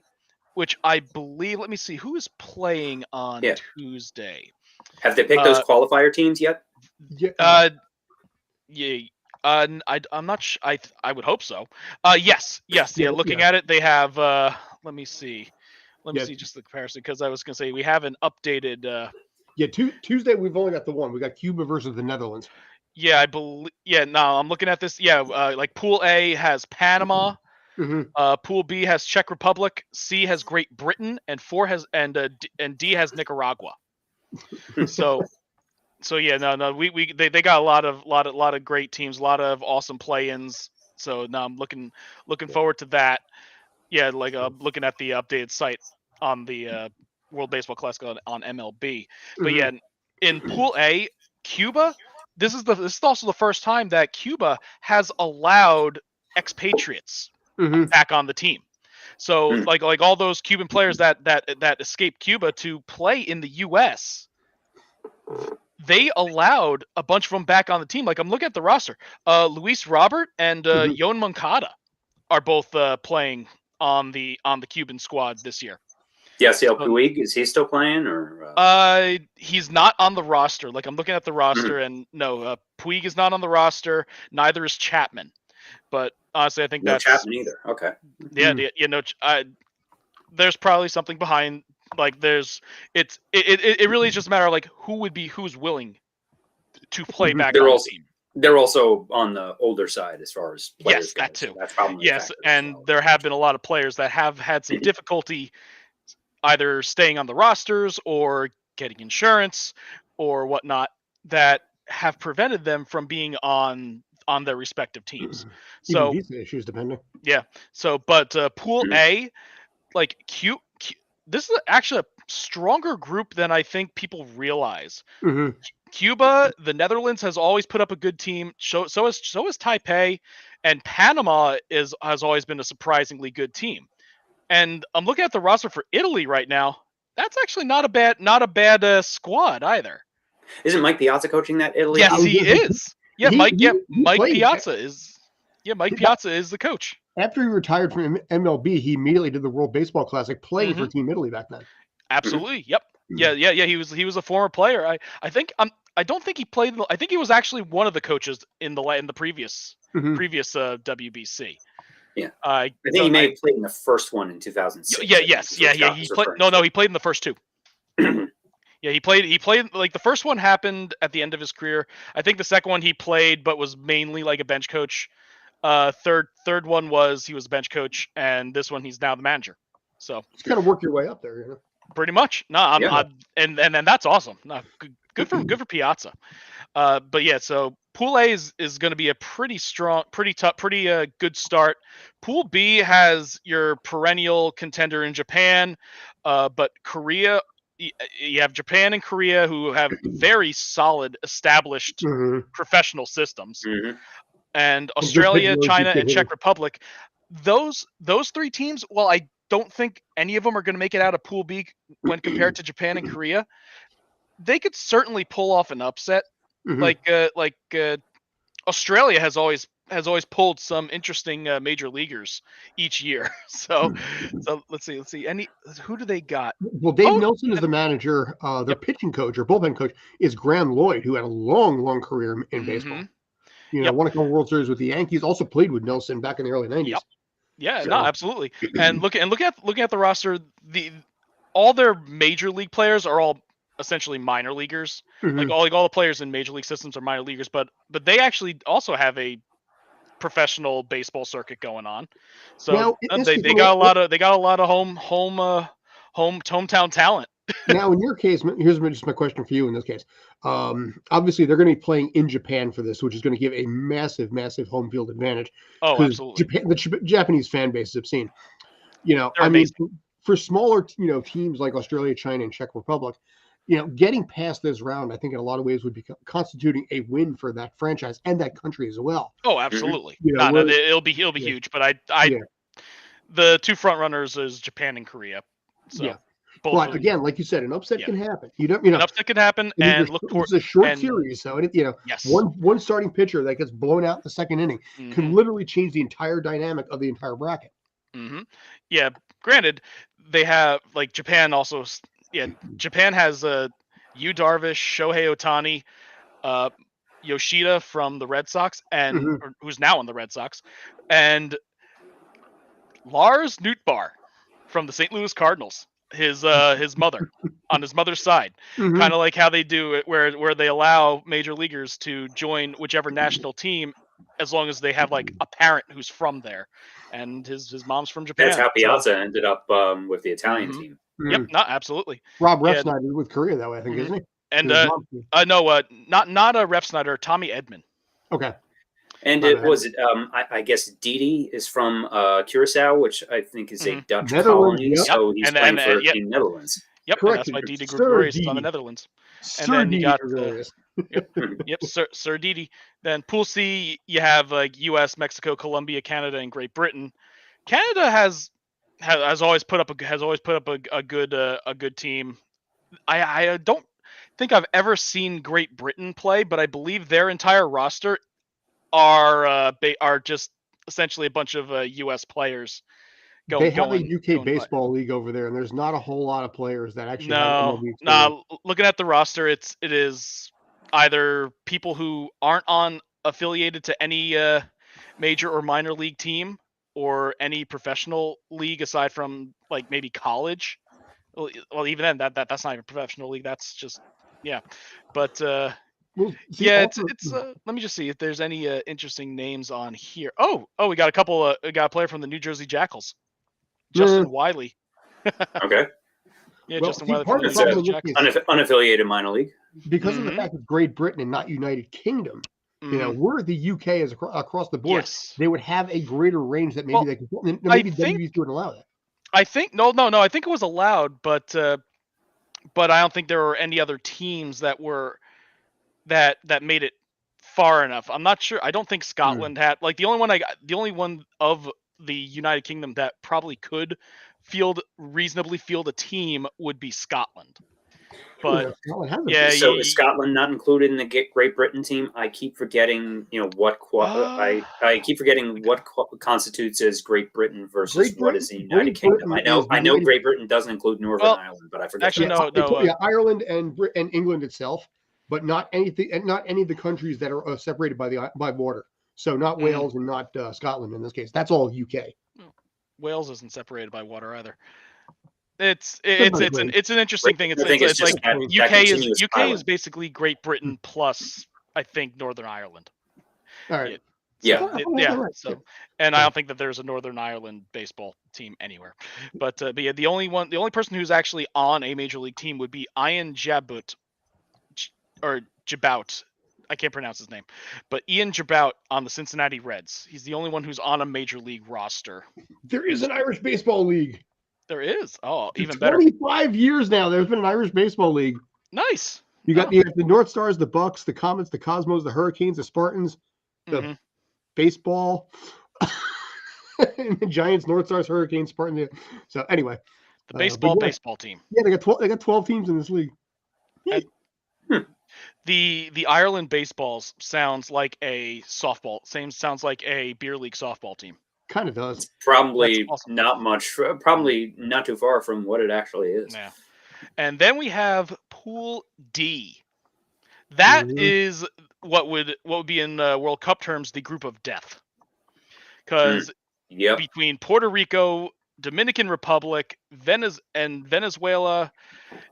S4: which I believe. Let me see who is playing on
S1: Yeah.
S4: Tuesday.
S1: Have they picked those
S4: Uh,
S1: qualifier teams yet?
S3: Yeah,
S4: Yeah. I'm not. I would hope so. Yes. Yeah.
S3: yeah,
S4: Looking
S3: yeah,
S4: at it, they have. Let me see. Let me
S3: yeah,
S4: see just the comparison, because I was gonna say we have an updated.
S3: yeah. Tuesday, we've only got the one. We got Cuba versus the Netherlands.
S4: Yeah, I believe. Yeah. No, I'm looking at this. Yeah. Like Pool A has Panama.
S3: Hmm.
S4: Pool B has Czech Republic. C has Great Britain, and and D has Nicaragua. So yeah, no, they got a lot of great teams, a lot of awesome play-ins. So now I'm looking forward to that. Yeah, like looking at the updated site on the World Baseball Classic on MLB. But
S3: Hmm.
S4: yeah, in Pool A, Cuba. This is also the first time that Cuba has allowed expatriates
S3: Hmm.
S4: back on the team. So
S1: Hmm.
S4: like all those Cuban players that escaped Cuba to play in the U.S., they allowed a bunch of them back on the team. Like I'm looking at the roster. Luis Robert and
S3: Hmm.
S4: Yon Moncada are both playing on the Cuban squad this year.
S1: Yasiel
S4: So,
S1: Puig, is he still playing or?
S4: he's not on the roster. Like I'm looking at the roster,
S1: Mhm.
S4: and no, Puig is not on the roster. Neither is Chapman. But honestly, I think
S1: No
S4: that's
S1: Chapman either. Okay.
S4: there's probably something behind. Like it really is just a matter of like who's willing to play
S3: Hmm.
S4: back
S1: They're
S4: on the
S1: also
S4: team.
S1: they're also on the older side as far as players
S4: Yes,
S1: go.
S4: that
S1: So
S4: too.
S1: that's probably a
S4: Yes,
S1: factor as
S4: and
S1: well.
S4: there have been a lot of players that have had some difficulty either staying on the rosters or getting insurance or whatnot that have prevented them from being on their respective teams.
S3: Even
S4: So
S3: visa issues, depending.
S4: yeah. So but Pool
S1: Mhm.
S4: A, like this is actually a stronger group than I think people realize.
S3: Hmm.
S4: Cuba, the Netherlands has always put up a good team. So is Taipei, and Panama has always been a surprisingly good team. And I'm looking at the roster for Italy right now. That's actually not a bad squad either.
S1: Isn't Mike Piazza coaching that Italy
S4: Yes,
S3: I was
S1: team?
S4: he
S3: gonna say
S4: is. Yeah, Mike. Yeah,
S3: he
S4: Mike
S3: played
S4: Piazza is. Yeah, Mike Piazza is the coach.
S3: after he retired from MLB. He immediately did the World Baseball Classic, playing for
S4: Hmm.
S3: Team Italy back then.
S4: Absolutely. Yep. Yeah. He was a former player. I think I don't think he played. I think he was actually one of the coaches in the previous
S3: Hmm.
S4: WBC.
S1: Yeah.
S4: I
S1: I think he
S4: don't.
S1: may have played in the first one in 2006.
S4: Yeah.
S1: I think
S4: Yes.
S1: is
S4: Yeah.
S1: what
S4: Yeah.
S1: Scott
S4: He
S1: was
S4: played.
S1: referring
S4: No. He played in the first two.
S1: to.
S4: Yeah. He played like the first one happened at the end of his career. I think the second one he played, but was mainly like a bench coach. Third one was he was a bench coach, and this one he's now the manager. So
S3: Just kind of work your way up there, you know.
S4: pretty much. No,
S1: Yeah.
S4: and then that's awesome. No, good for Piazza. But yeah, so Pool A is going to be a pretty strong, pretty tough, pretty good start. Pool B has your perennial contender in Japan, but Korea. You have Japan and Korea who have very solid, established
S3: Hmm.
S4: professional systems,
S1: Mhm.
S4: and
S3: And good
S4: Australia,
S3: pitching, really
S4: China,
S3: good
S4: and Czech
S3: hitting.
S4: Republic. Those three teams. Well, I don't think any of them are going to make it out of Pool B when compared to Japan and Korea. They could certainly pull off an upset.
S3: Hmm.
S4: Australia has always pulled some interesting major leaguers each year. So let's see. Who do they got?
S3: Well, Dave
S4: Oh,
S3: Nelson is the manager. Their
S4: yep.
S3: pitching coach or bullpen coach is Graham Lloyd, who had a long career in
S4: Hmm.
S3: baseball. You know,
S4: Yep.
S3: won a couple World Series with the Yankees. Also played with Nelson back in the early '90s.
S4: Yep. Yeah. No,
S3: So,
S4: absolutely. And looking at the roster, all their major league players are all essentially minor leaguers.
S3: mhm.
S4: Like all the players in major league systems are minor leaguers, but they actually also have a professional baseball circuit going on. So
S3: Now, in this
S4: they
S3: case,
S4: got a lot of hometown talent
S3: Now, in your case, here's just my question for you. In this case, obviously they're going to be playing in Japan for this, which is going to give a massive, massive home field advantage
S4: Oh,
S3: because
S4: absolutely.
S3: the Japanese fan base is obscene.
S4: They're
S3: I mean,
S4: amazing.
S3: for smaller, teams like Australia, China, and Czech Republic, getting past this round, I think in a lot of ways would be constituting a win for that franchise and that country as well.
S4: Oh, absolutely.
S3: No,
S4: No, it'll be
S3: yeah,
S4: huge. But I
S3: yeah,
S4: the two front runners is Japan and Korea. So
S3: yeah.
S4: both
S3: But
S4: of them.
S3: again, like you said, an upset
S4: Yeah.
S3: can happen. You
S4: An upset could happen,
S3: it is
S4: and look toward
S3: it's a short
S4: and
S3: series, so
S4: yes.
S3: one starting pitcher that gets blown out in the second inning can literally change the entire dynamic of the entire bracket.
S4: Yeah. Granted, they have like Japan also. Yeah, Japan has Yu Darvish, Shohei Otani, Yoshida from the Red Sox, and or who's now on the Red Sox, and Lars Nootbaar from the St. Louis Cardinals. His mother on his mother's side, kind of like how they do it, where they allow major leaguers to join whichever national team, as long as they have like a parent who's from there, and his mom's from Japan.
S1: That's how Piazza ended up with the Italian team.
S4: Yep, not absolutely.
S3: Rob Refsnyder with Korea that way, I think, isn't he?
S4: And no, not Refsnyder, Tommy Edman.
S3: Okay.
S1: And I guess Didi is from Curacao, which I think is a Dutch colony.
S3: Yep.
S1: So he's playing for the Netherlands.
S4: Yep, and that's why Didi Gregorius is on the Netherlands. And then you got Sir Didi. Then Pool C, you have like U.S., Mexico, Colombia, Canada, and Great Britain. Canada has always put up a good team. I don't think I've ever seen Great Britain play, but I believe their entire roster are just essentially a bunch of U.S. players.
S3: They have a UK baseball league over there, and there's not a whole lot of players that actually have MLB.
S4: No, looking at the roster, it is either people who aren't affiliated to any major or minor league team or any professional league aside from like maybe college. Well, even then, that's not even a professional league. That's just But it's let me just see if there's any interesting names on here. Oh, we got a couple. We got a player from the New Jersey Jackals, Justin Wiley.
S1: Okay.
S4: Yeah, Justin Wiley from the New Jersey Jackals.
S1: Unaffiliated minor league.
S3: Because of the fact it's Great Britain and not United Kingdom, we're the UK as across the board.
S4: Yes.
S3: They would have a greater range that maybe they could. Maybe WBC wouldn't allow that.
S4: I think no. I think it was allowed, but I don't think there were any other teams that made it far enough. I'm not sure. I don't think Scotland had the only one of the United Kingdom that probably could reasonably field a team would be Scotland. But
S1: so is Scotland not included in the Great Britain team? I keep forgetting, what I keep forgetting what constitutes as Great Britain versus what is the United Kingdom. I know Great Britain doesn't include Northern Ireland, but I forget.
S4: Actually, no.
S3: Ireland and England itself, but not anything, and not any of the countries that are separated by water. So not Wales and not Scotland in this case. That's all UK.
S4: Wales isn't separated by water either. It's an interesting thing. It's like UK is basically Great Britain plus I think Northern Ireland.
S3: All right.
S4: So, and I don't think that there's a Northern Ireland baseball team anywhere. But the only person who's actually on a major league team would be Ian Jabout, or Jabout. I can't pronounce his name, but Ian Jabout on the Cincinnati Reds. He's the only one who's on a major league roster.
S3: There is an Irish baseball league.
S4: There is. Oh, even better.
S3: 25 years now. There's been an Irish baseball league.
S4: Nice.
S3: You got the North Stars, the Bucks, the Comets, the Cosmos, the Hurricanes, the Spartans, the baseball, and the Giants, North Stars, Hurricanes, Spartans. So anyway,
S4: the baseball team.
S3: Yeah, they got 12 teams in this league.
S4: The Ireland baseballs sounds like a softball. Sounds like a beer league softball team.
S3: Kind of does.
S1: It's probably not much. Probably not too far from what it actually is.
S4: Yeah. And then we have Pool D. That is what would be in World Cup terms the group of death. Because between Puerto Rico, Dominican Republic, Venezuela,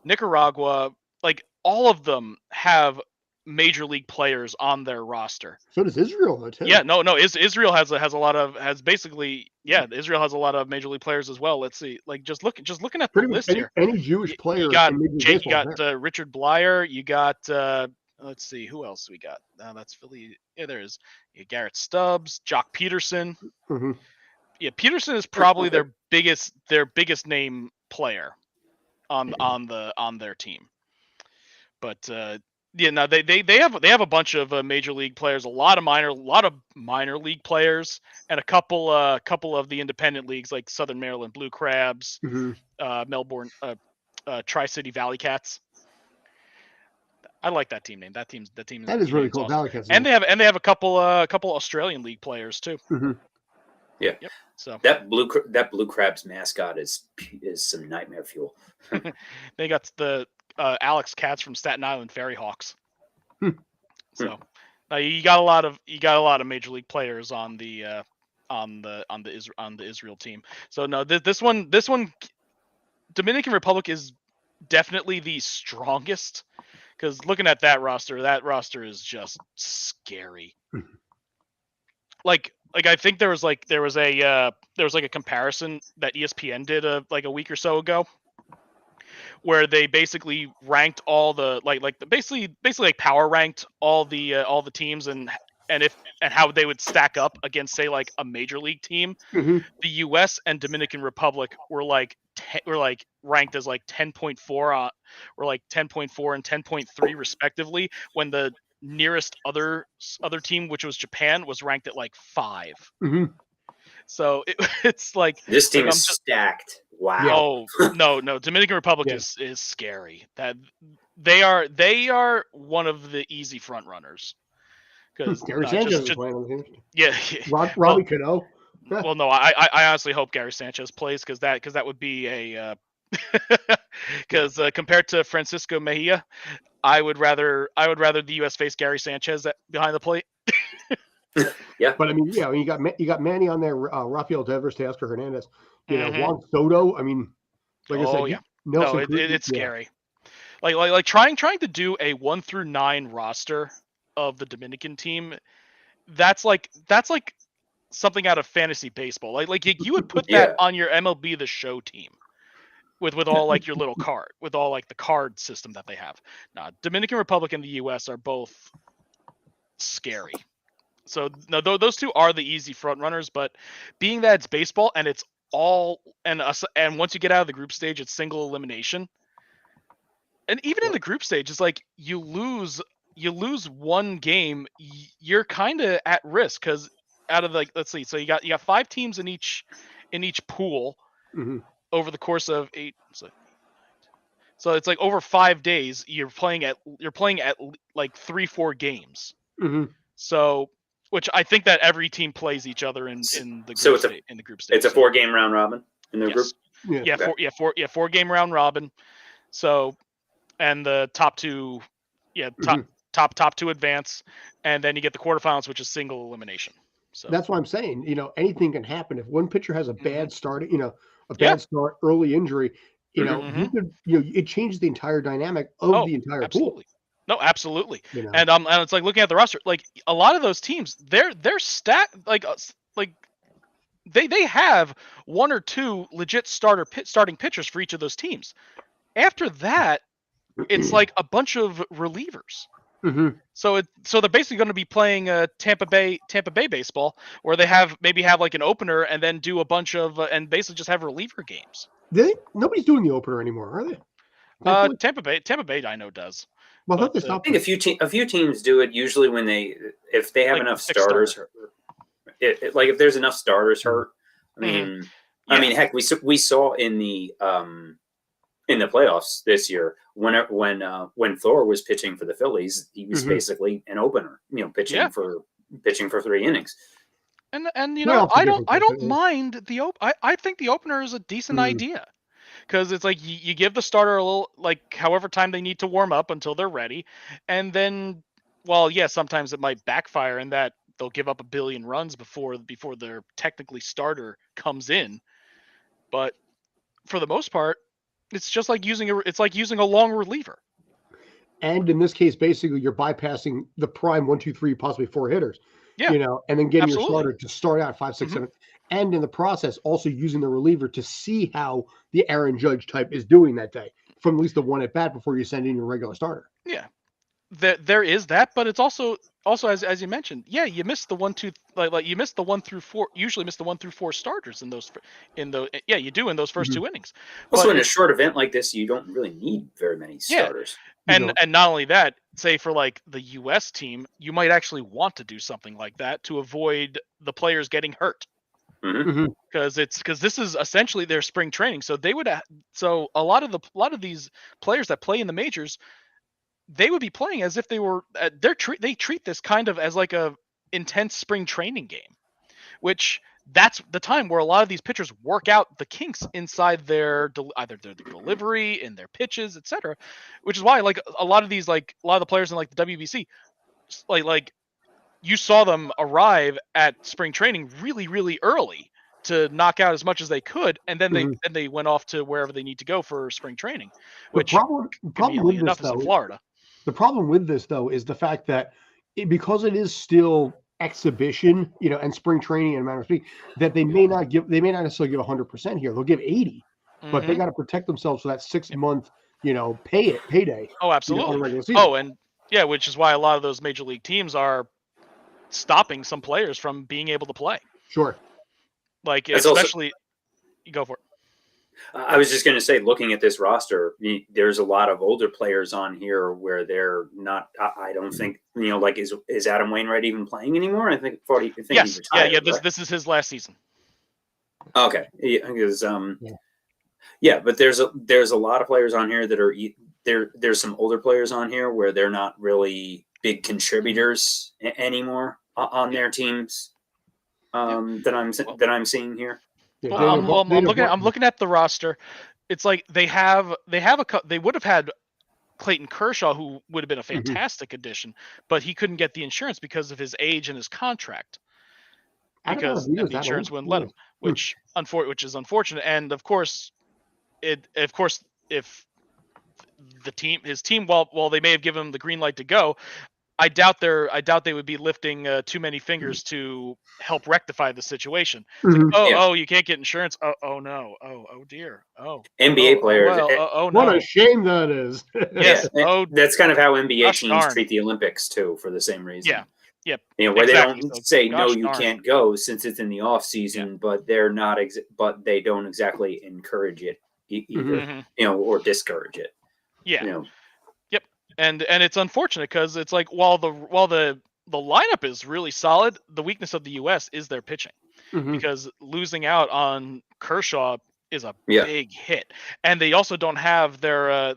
S4: Nicaragua, like all of them have major league players on their roster.
S3: So does Israel, though, too.
S4: Yeah, no. Israel has a lot of Israel has a lot of major league players as well. Let's see, like just looking at the
S3: Pretty much
S4: list
S3: any,
S4: here.
S3: any Jewish player.
S4: You got
S3: in Major League
S4: you
S3: Baseball is
S4: got
S3: there.
S4: Richard Blyer. You got let's see who else we got. That's Philly. Yeah, there is. You got Garrett Stubbs, Jock Peterson.
S3: Mhm.
S4: Yeah, Peterson is probably their biggest name player on their team. But yeah, no, they have a bunch of major league players, a lot of minor league players, and a couple of the independent leagues like Southern Maryland Blue Crabs,
S3: Mhm.
S4: Melbourne Tri-City Valley Cats. I like that team name. That team
S3: That is really
S4: name's
S3: cool.
S4: awesome.
S3: Valley Cats.
S4: And they have a couple Australian league players too.
S3: Mhm.
S1: Yeah.
S4: Yep. So
S1: That blue crab's mascot is some nightmare fuel.
S4: they got the Alex Katz from Staten Island Ferry Hawks.
S3: Hmm.
S4: So you got a lot of major league players on the Israel team. So no, this one Dominican Republic is definitely the strongest, because looking at that roster is just scary. Like I think there was a comparison that ESPN did a week or so ago, where they basically ranked all the basically like power ranked all the teams and how they would stack up against, say, like a major league team.
S3: Mhm.
S4: The U.S. and Dominican Republic were ranked as like 10.4 or like 10.4 and 10.3 respectively, when the nearest other team, which was Japan, was ranked at like 5.
S3: Mhm.
S4: So it's like
S1: This team
S4: like,
S1: is stacked. Wow.
S4: Oh no, Dominican Republic
S3: Yeah.
S4: is scary. That they are one of the easy front runners. Because
S3: Gary Sanchez is playing on the team.
S4: yeah.
S3: Robbie Cano.
S4: Well, no, I honestly hope Gary Sanchez plays, because that would be a because compared to Francisco Mejia, I would rather the U.S. face Gary Sanchez behind the plate.
S3: But I mean, yeah, you got Manny on there, Rafael Devers, Teoscar Hernandez,
S4: Mhm.
S3: Juan Soto. I mean, like I
S4: Oh,
S3: said,
S4: yeah.
S3: Nelson
S4: No,
S3: Cruz,
S4: it's
S3: yeah.
S4: scary. Like trying to do a 1 through 9 roster of the Dominican team. That's like something out of fantasy baseball. Like you would put that
S1: Yeah.
S4: on your MLB The Show team with all like your little card, with all like the card system that they have. Now, Dominican Republic and the U.S. are both scary. So no, those two are the easy front runners. But being that it's baseball and it's all and once you get out of the group stage, it's single elimination. And even in the group stage, it's like you lose one game, you're kind of at risk, because out of let's see, so you got 5 teams in each pool
S3: Mhm.
S4: over the course of 8. So it's like over 5 days you're playing at like 3-4 games.
S3: Mhm.
S4: So, which I think that every team plays each other in the
S1: So
S4: group in the group stage.
S1: It's a 4-game round robin in their group.
S3: Yeah.
S4: Yeah, 4-game round robin. So, and the top 2, top 2 advance, and then you get the quarterfinals, which is single elimination. So
S3: That's why I'm saying, anything can happen if one pitcher has a bad start, a
S4: Yeah.
S3: bad start, early injury.
S1: Mhm.
S3: You could, it changes the entire dynamic of the entire
S4: absolutely.
S3: pool.
S4: No, absolutely.
S3: You know?
S4: And it's like looking at the roster, like a lot of those teams, they're stacked, like they have 1 or 2 legit starting pitchers for each of those teams. After that, it's like a bunch of relievers.
S3: Mhm.
S4: So they're basically going to be playing Tampa Bay baseball, where they maybe have like an opener and then do a bunch of and basically just have reliever games.
S3: Nobody's doing the opener anymore, are they? Thankfully?
S4: Tampa Bay I know does.
S3: Well, I thought they
S4: but,
S1: I
S3: stopped.
S1: think a few teams do it usually when if they have
S4: Like
S1: enough
S4: 6
S1: starters. Like if there's enough starters hurt. I mean,
S4: Yeah.
S1: heck, we saw in the playoffs this year when Thor was pitching for the Phillies, he was
S3: Mhm.
S1: basically an opener, pitching for 3 innings.
S4: And
S3: Well,
S4: I
S3: it's a
S4: don't
S3: different
S4: mind the I think the opener is a decent idea, because it's like you give the starter a little, like, however time they need to warm up until they're ready, and then, well, yeah, sometimes it might backfire in that they'll give up a billion runs before their technically starter comes in, but for the most part, it's just like using a long reliever.
S3: And in this case, basically, you're bypassing the prime 1, 2, 3, possibly 4 hitters.
S4: Yeah.
S3: And then getting
S4: Absolutely.
S3: your starter to start out 5, 6,
S4: Mhm.
S3: 7, and in the process, also using the reliever to see how the Aaron Judge type is doing that day from at least the one at bat before you send in your regular starter.
S4: Yeah. There is that, but it's also as you mentioned, yeah, you missed the 1, 2, like you missed the 1 through 4. Usually miss the 1 through 4 starters in those yeah, you do in those first
S3: Mhm.
S4: 2 innings.
S1: Also,
S4: But
S1: in a short event like this, you don't really need very many
S4: Yeah.
S1: starters.
S4: and not only that, say for like the US team, you might actually want to do something like that to avoid the players getting hurt.
S1: Mhm.
S4: Because this is essentially their spring training, so they would so a lot of these players that play in the majors, they would be playing as if they were they treat this kind of as like a intense spring training game, which that's the time where a lot of these pitchers work out the kinks inside their either their delivery in their pitches, etc. Which is why like a lot of the players in like the WBC, like you saw them arrive at spring training really, really early to knock out as much as they could, and then
S3: Mhm.
S4: they went off to wherever they need to go for spring training,
S3: The
S4: which
S3: problem with
S4: conveniently
S3: this,
S4: enough is in
S3: though,
S4: Florida.
S3: the problem with this, though, is the fact that because it is still exhibition, and spring training in a matter of speak, that they may not necessarily give 100% here. They'll give 80, but they
S4: Mhm.
S3: got to protect themselves for that 6 month, payday,
S4: Oh,
S3: on a
S4: absolutely.
S3: regular season.
S4: Oh, and yeah, which is why a lot of those major league teams are stopping some players from being able to play.
S3: Sure.
S4: Like
S1: That's also-
S4: especially, you go for it.
S1: I was just going to say, looking at this roster, there's a lot of older players on here where they're not. I don't think like is Adam Wainwright even playing anymore? I think he
S4: Yes,
S1: retired.
S4: yeah.
S1: Right?
S4: This is his last season.
S1: Okay, because
S3: Yeah.
S1: yeah, but there's a lot of players on here that are there's some older players on here where they're not really big contributors anymore on their teams. That I'm seeing here.
S3: Yeah,
S4: Well,
S3: Daniel
S4: I'm looking at the roster. It's like they would have had Clayton Kershaw, who would have been a
S3: Mhm.
S4: fantastic addition, but he couldn't get the insurance because of his age and his contract.
S3: I don't know
S4: Because
S3: if he
S4: the
S3: was that
S4: insurance
S3: old.
S4: wouldn't let him, which is unfortunate. And of course, if his team, while they may have given him the green light to go, I doubt they would be lifting too many fingers to help rectify the situation. It's like,
S3: Mhm.
S4: oh, you can't get insurance. Oh no. Oh dear. Oh,
S1: NBA players.
S4: Well, oh
S3: What
S4: no.
S3: a shame that is.
S4: Yes.
S1: Yeah,
S4: Oh,
S1: that's kind of how NBA
S4: gosh
S1: teams
S4: darn.
S1: treat the Olympics too, for the same reason.
S4: Yeah. Yep.
S1: Where
S4: Exactly.
S1: they don't
S4: So,
S1: say no,
S4: gosh
S1: you
S4: darn.
S1: can't go since it's in the off season, but they're not. But they don't exactly encourage it either,
S4: Mhm.
S1: or discourage it.
S4: Yeah. And it's unfortunate because it's like while the lineup is really solid, the weakness of the U.S. is their pitching,
S3: Mhm.
S4: because losing out on Kershaw is a
S1: Yeah.
S4: big hit, and they also don't have their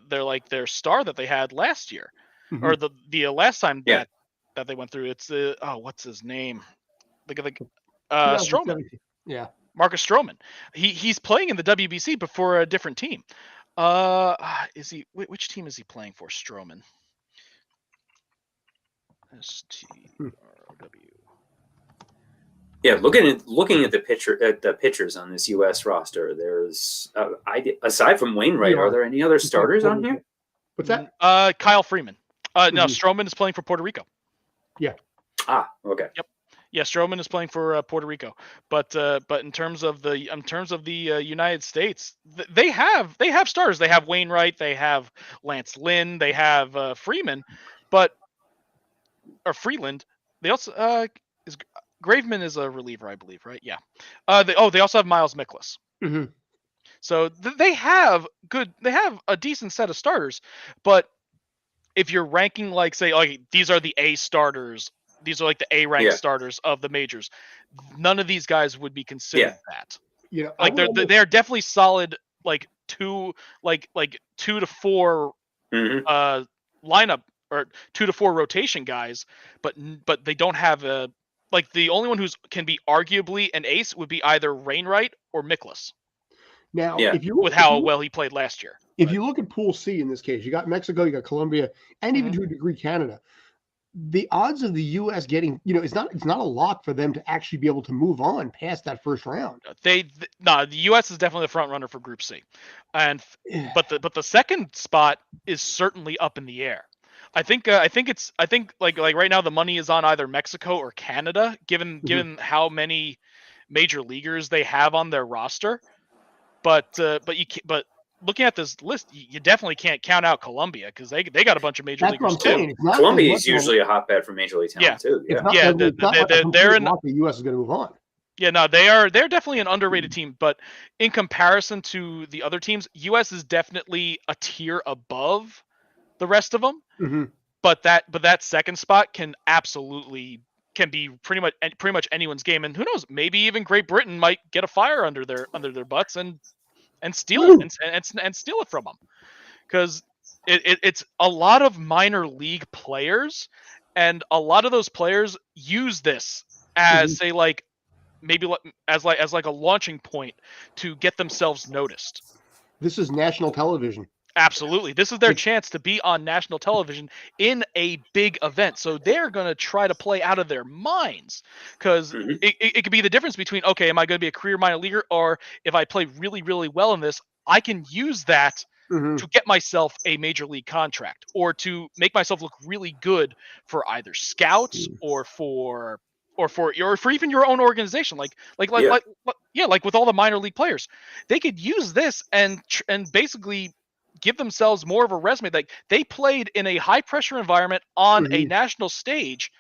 S4: star that they had last year,
S3: Mhm.
S4: or the last time
S1: Yeah.
S4: that they went through. It's what's his name? Stroman,
S3: 2017. Yeah.
S4: Marcus Stroman. He's playing in the WBC but for a different team. Is he? Which team is he playing for? Stroman. STRW.
S1: Yeah, looking at the pitchers on this U.S. roster, there's aside from Wainwright, are there any other starters on here?
S3: What's that?
S4: Kyle Freeman. No,
S3: Mhm.
S4: Stroman is playing for Puerto Rico.
S1: Okay.
S4: Yeah, Stroman is playing for Puerto Rico. But in terms of the United States, they have starters. They have Wainwright. They have Lance Lynn. They have Freeman, or Freeland. They also Graveman is a reliever, I believe, right? Yeah. They also have Miles Mikolas.
S3: Mhm.
S4: So they have a decent set of starters, but if you're ranking like say these are the A starters, these are like the A ranked starters of the majors, none of these guys would be considered that. Like they're definitely solid, like 2 to 4
S1: Mhm.
S4: lineup or 2 to 4 rotation guys, but they don't have a the only one can be arguably an ace would be either Wainwright or Mikolas,
S3: Now,
S1: Yeah.
S3: if you look,
S4: with how well he played last year.
S3: if you look at Pool C in this case, you got Mexico, you got Colombia, and even
S4: Mhm.
S3: to a degree Canada. The odds of the U.S. getting, it's not a lock for them to actually be able to move on past that first round.
S4: The U.S. is definitely the front runner for Group C, but the second spot is certainly up in the air. I think like right now the money is on either Mexico or Canada, given how many major leaguers they have on their roster. But looking at this list, you definitely can't count out Colombia because they got a bunch of major
S3: That's what
S4: leaguers
S3: I'm
S4: too.
S3: saying. It's not
S1: Colombia
S3: as
S1: is
S3: much of a-
S1: usually a hotbed for major league talent too.
S3: It's
S1: Yeah.
S3: not,
S4: Yeah,
S3: it's not like a
S4: they're
S3: complete
S4: in.
S3: lock the U.S. is going to move on.
S4: Yeah, no, they're definitely an underrated team, but in comparison to the other teams, US is definitely a tier above the rest of them.
S3: Mm-hmm.
S4: But that second spot can be pretty much anyone's game, and who knows, maybe even Great Britain might get a fire under their butts and steal it and steal it from them, because it's a lot of minor league players, and a lot of those players use this as say like maybe as like a launching point to get themselves noticed.
S3: This is national television.
S4: Absolutely. This is their chance to be on national television in a big event. So they're going to try to play out of their minds, because it could be the difference between, okay, am I going to be a career minor leaguer, or if I play really, really well in this, I can use that to get myself a major league contract, or to make myself look really good for either scouts or for even your own organization, like with all the minor league players, they could use this and basically give themselves more of a resume. Like, they played in a high pressure environment on a national stage,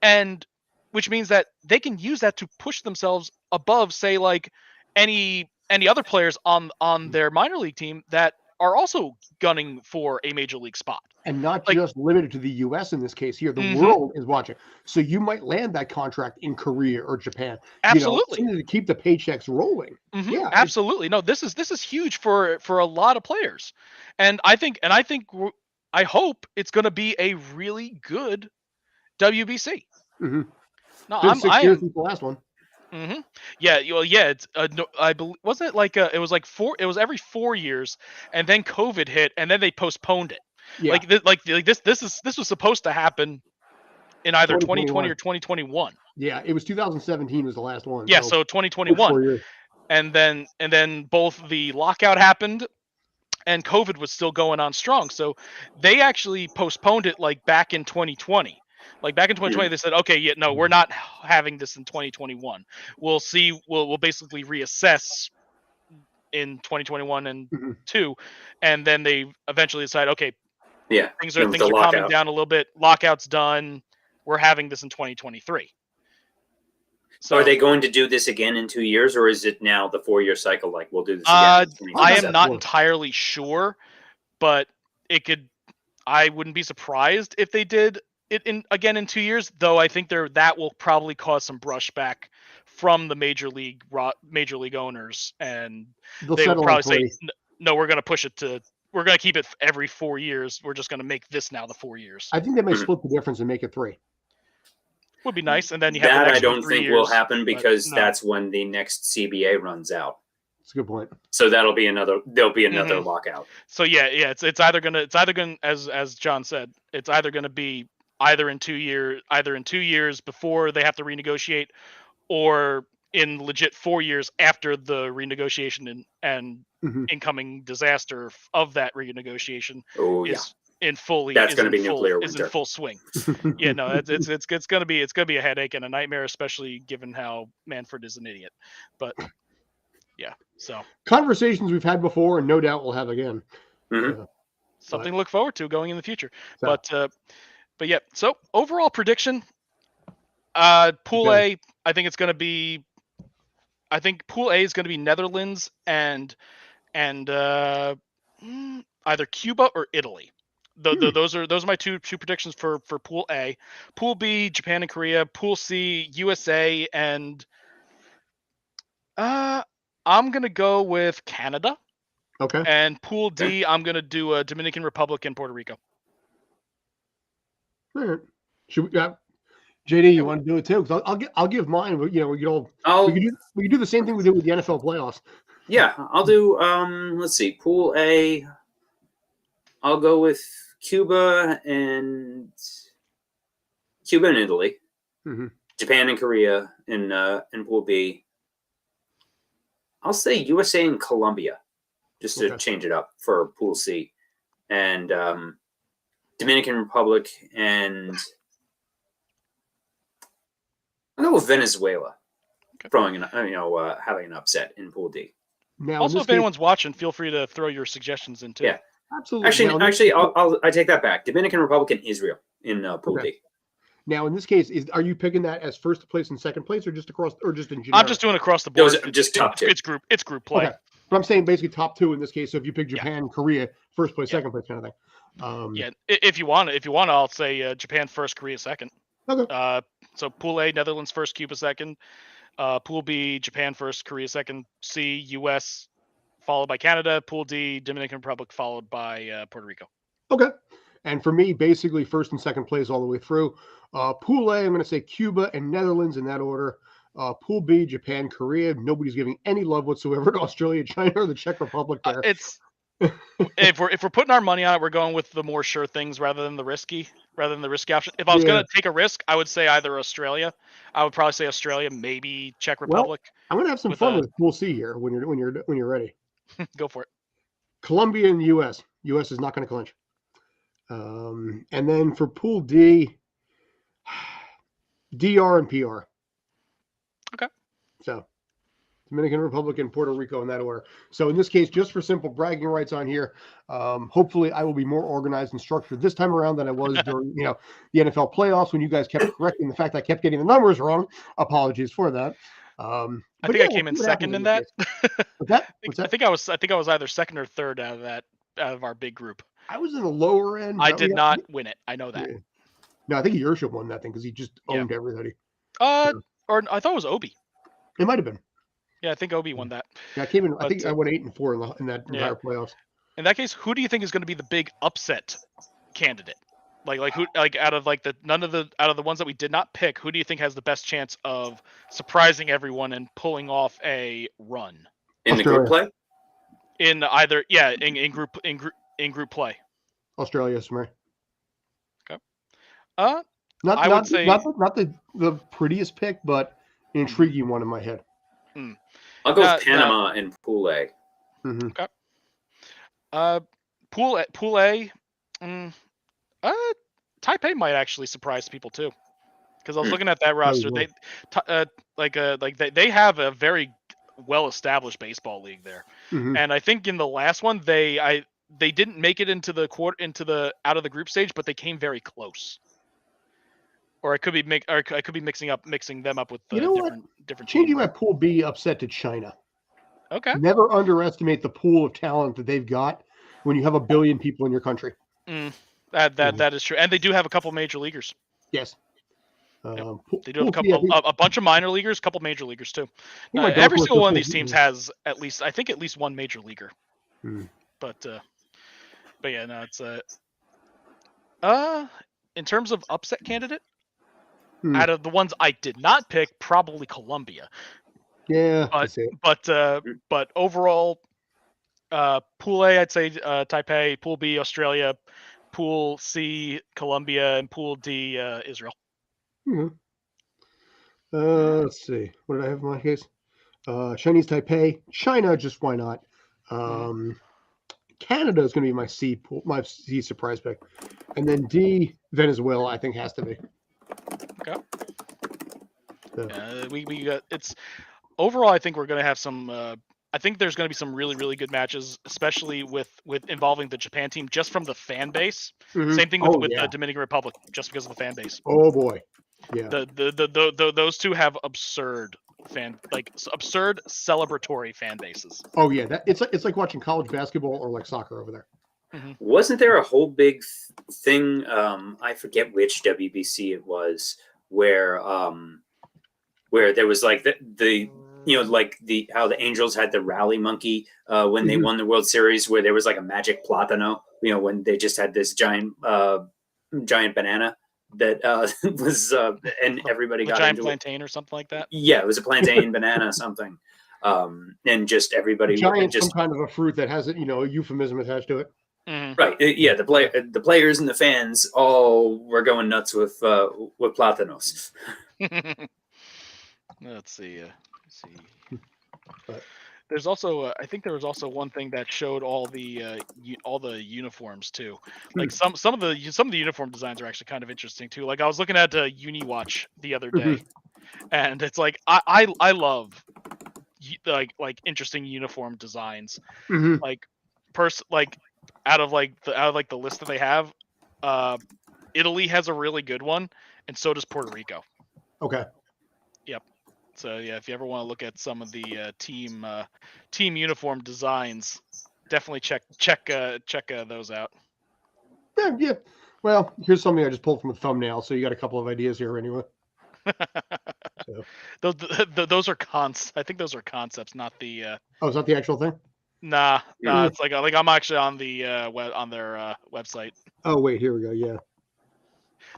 S4: and which means that they can use that to push themselves above, say, like any other players on their minor league team that are also gunning for a major league spot.
S3: And not just limited to the U.S. in this case here. The world is watching. So you might land that contract in Korea or Japan.
S4: Absolutely.
S3: You know, to keep the paychecks rolling. Yeah,
S4: absolutely. No, this is huge for a lot of players. And I hope it's going to be a really good WBC.
S3: Mm-hmm.
S4: No,
S3: Been 6 years since the last one.
S4: Yeah, well, yeah. It's I believe, wasn't it like it was like it was every 4 years, and then COVID hit, and then they postponed it.
S3: Yeah.
S4: This was supposed to happen in either 2020 or 2021.
S3: Yeah, it was 2017 was the last one.
S4: Yeah, so 2021, and then both the lockout happened, and COVID was still going on strong. So they actually postponed it like back in 2020. Like back in 2020, they said, okay, yeah, no, we're not having this in 2021. We'll see. We'll basically reassess in 2021 and 2, and then they eventually decide, okay,
S1: yeah,
S4: things are calming down a little bit. Lockout's done. We're having this in 2023.
S1: So are they going to do this again in 2 years, or is it now the 4-year cycle? Like, we'll do this again.
S4: I am not entirely sure, but it could. I wouldn't be surprised if they did it again in 2 years. Though I think that will probably cause some brushback from the major league owners, and they will probably say, "No, we're going to push it to. We're going to keep it every 4 years. We're just going to make this now the 4 years."
S3: I think they may split the difference and make it 3.
S4: Would be nice, and then you have
S1: that.
S4: The
S1: I don't think will happen, because
S4: no.
S1: That's when the next CBA runs out.
S3: That's a good point.
S1: So there'll be another lockout.
S4: So yeah, it's either gonna as John said, it's either gonna be either in 2 years before they have to renegotiate, or in legit 4 years after the renegotiation and incoming disaster of that renegotiation is in fully.
S1: That's going to be nuclear
S4: winter. Is in full swing. Yeah, no, it's going to be a headache and a nightmare, especially given how Manfred is an idiot. But yeah, so
S3: conversations we've had before, and no doubt we'll have again.
S4: Something to look forward to going in the future. So. But yeah. So overall prediction, Pool A, I think Pool A is going to be Netherlands and either Cuba or Italy. Those are my two predictions for Pool A. Pool B, Japan and Korea. Pool C, USA, and I'm gonna go with Canada.
S3: Okay.
S4: And Pool D, I'm gonna do Dominican Republic and Puerto Rico.
S3: All right. Should we, JD, you want to do it too? Because I'll give mine. But, we can do the same thing we did with the NFL playoffs.
S1: Yeah, I'll do. Let's see, Pool A. I'll go with Cuba and Italy, Japan and Korea in Pool B. I'll say USA and Colombia, just to change it up for Pool C, and Dominican Republic, and I'll go with Venezuela. Having an upset in Pool D.
S3: Now, in
S4: Also,
S3: this
S4: if
S3: case-
S4: anyone's watching, feel free to throw your suggestions in too.
S1: Yeah.
S3: absolutely.
S1: I take that back. Dominican Republic and Israel in Pool
S3: Okay.
S1: D.
S3: Now, in this case, are you picking that as first place and second place, or just across, or just in general?
S4: I'm just doing across the board.
S1: Those are just top two.
S4: It's group play.
S3: Okay. But I'm saying basically top two in this case. So if you pick Japan, Korea, first place, second place, kind of thing.
S4: Yeah, if you want, I'll say Japan first, Korea second.
S3: Okay.
S4: So Pool A, Netherlands first, Cuba second. Pool B, Japan first, Korea second. C, U.S. followed by Canada. Pool D, Dominican Republic followed by Puerto Rico.
S3: Okay. And for me, basically first and second place all the way through. Pool A, I'm going to say Cuba and Netherlands in that order. Pool B, Japan, Korea. Nobody's giving any love whatsoever to Australia, China, or the Czech Republic there.
S4: It's if we're putting our money on it, we're going with the more sure things rather than the risky option. If I was gonna take a risk, I would say either Australia. I would probably say Australia, maybe Czech Republic.
S3: I'm going to have some fun with Pool C here when you're ready.
S4: Go for it.
S3: Colombia and U.S. U.S. is not going to clinch. And then for Pool D, DR and PR.
S4: Okay.
S3: So Dominican Republic and Puerto Rico in that order. So in this case, just for simple bragging rights on here, hopefully I will be more organized and structured this time around than I was during the NFL playoffs when you guys kept correcting the fact I kept getting the numbers wrong. Apologies for that.
S4: I think I came in second in that.
S3: What's that?
S4: I think I was either second or third out of our big group.
S3: I was in the lower end.
S4: I did not win it. I know that.
S3: Yeah. No, I think Yersha won that thing because he just owned everybody.
S4: Or I thought it was Obi.
S3: It might have been.
S4: Yeah, I think Obi won that.
S3: Yeah, I came in. I think I went 8-4 in that entire playoffs.
S4: In that case, who do you think is going to be the big upset candidate? Who out of the ones that we did not pick, who do you think has the best chance of surprising everyone and pulling off a run
S1: in the group play?
S4: In either in group play.
S3: Australia, Samari.
S4: Okay.
S3: I would say not the prettiest pick, but an intriguing one in my head.
S1: I'll go with Panama in Pool A.
S3: Mm-hmm.
S4: Okay. Pool A. Taipei might actually surprise people too, because I was looking at that roster. They have a very well-established baseball league there, and I think in the last one they didn't make it into the out of the group stage, but they came very close. Or I could be mixing them up with different.
S3: Changing my Pool B upset to China.
S4: Okay.
S3: Never underestimate the pool of talent that they've got when you have 1 billion people in your country.
S4: That is true, and they do have a couple major leaguers.
S3: Yes.
S4: They do have a bunch of minor leaguers, a couple major leaguers too. Every single one of these teams has at least one major leaguer. But yeah, no, it's in terms of upset candidate, out of the ones I did not pick, probably Colombia.
S3: Yeah,
S4: but overall, Pool A, I'd say Taipei. Pool B, Australia. Pool C, Colombia, and Pool D, Israel.
S3: Let's see. What did I have in my case? Chinese Taipei. China, just why not? Canada is going to be my C surprise pick, and then D, Venezuela. I think has to be.
S4: Okay. We got it's overall. I think we're going to have some. I think there's going to be some really, really good matches, especially with involving the Japan team, just from the fan base. Same thing with the Dominican Republic, just because of the fan base.
S3: Oh boy, yeah.
S4: Those two have absurd celebratory fan bases.
S3: Oh yeah, it's like watching college basketball or like soccer over there.
S1: Wasn't there a whole big thing? I forget which WBC it was, where there was like the how the Angels had the rally monkey when they won the World Series, where there was like a magic plátano, when they just had this giant banana that was and everybody got
S4: giant
S1: into
S4: plantain or something like that.
S1: Yeah, it was a plantain banana something, and just everybody
S3: some kind of a fruit that has a euphemism attached to it.
S1: Right. Yeah. The players and the fans all were going nuts with plátanos.
S4: Let's see. There's also, I think there was also one thing that showed all the uniforms too. Like some of the uniform designs are actually kind of interesting too. Like I was looking at UniWatch the other day, and it's like I love like interesting uniform designs.
S3: Hmm.
S4: Like like out of the list that they have, Italy has a really good one, and so does Puerto Rico.
S3: Okay.
S4: Yep. So yeah, if you ever want to look at some of the team uniform designs, definitely check those out.
S3: Yeah, yeah. Well, here's something I just pulled from a thumbnail, so you got a couple of ideas here anyway. So.
S4: Those are I think those are concepts, not the.
S3: Oh, is that the actual thing?
S4: Nah,
S3: Yeah.
S4: it's like I'm actually on the on their website.
S3: Oh, wait, here we go. Yeah.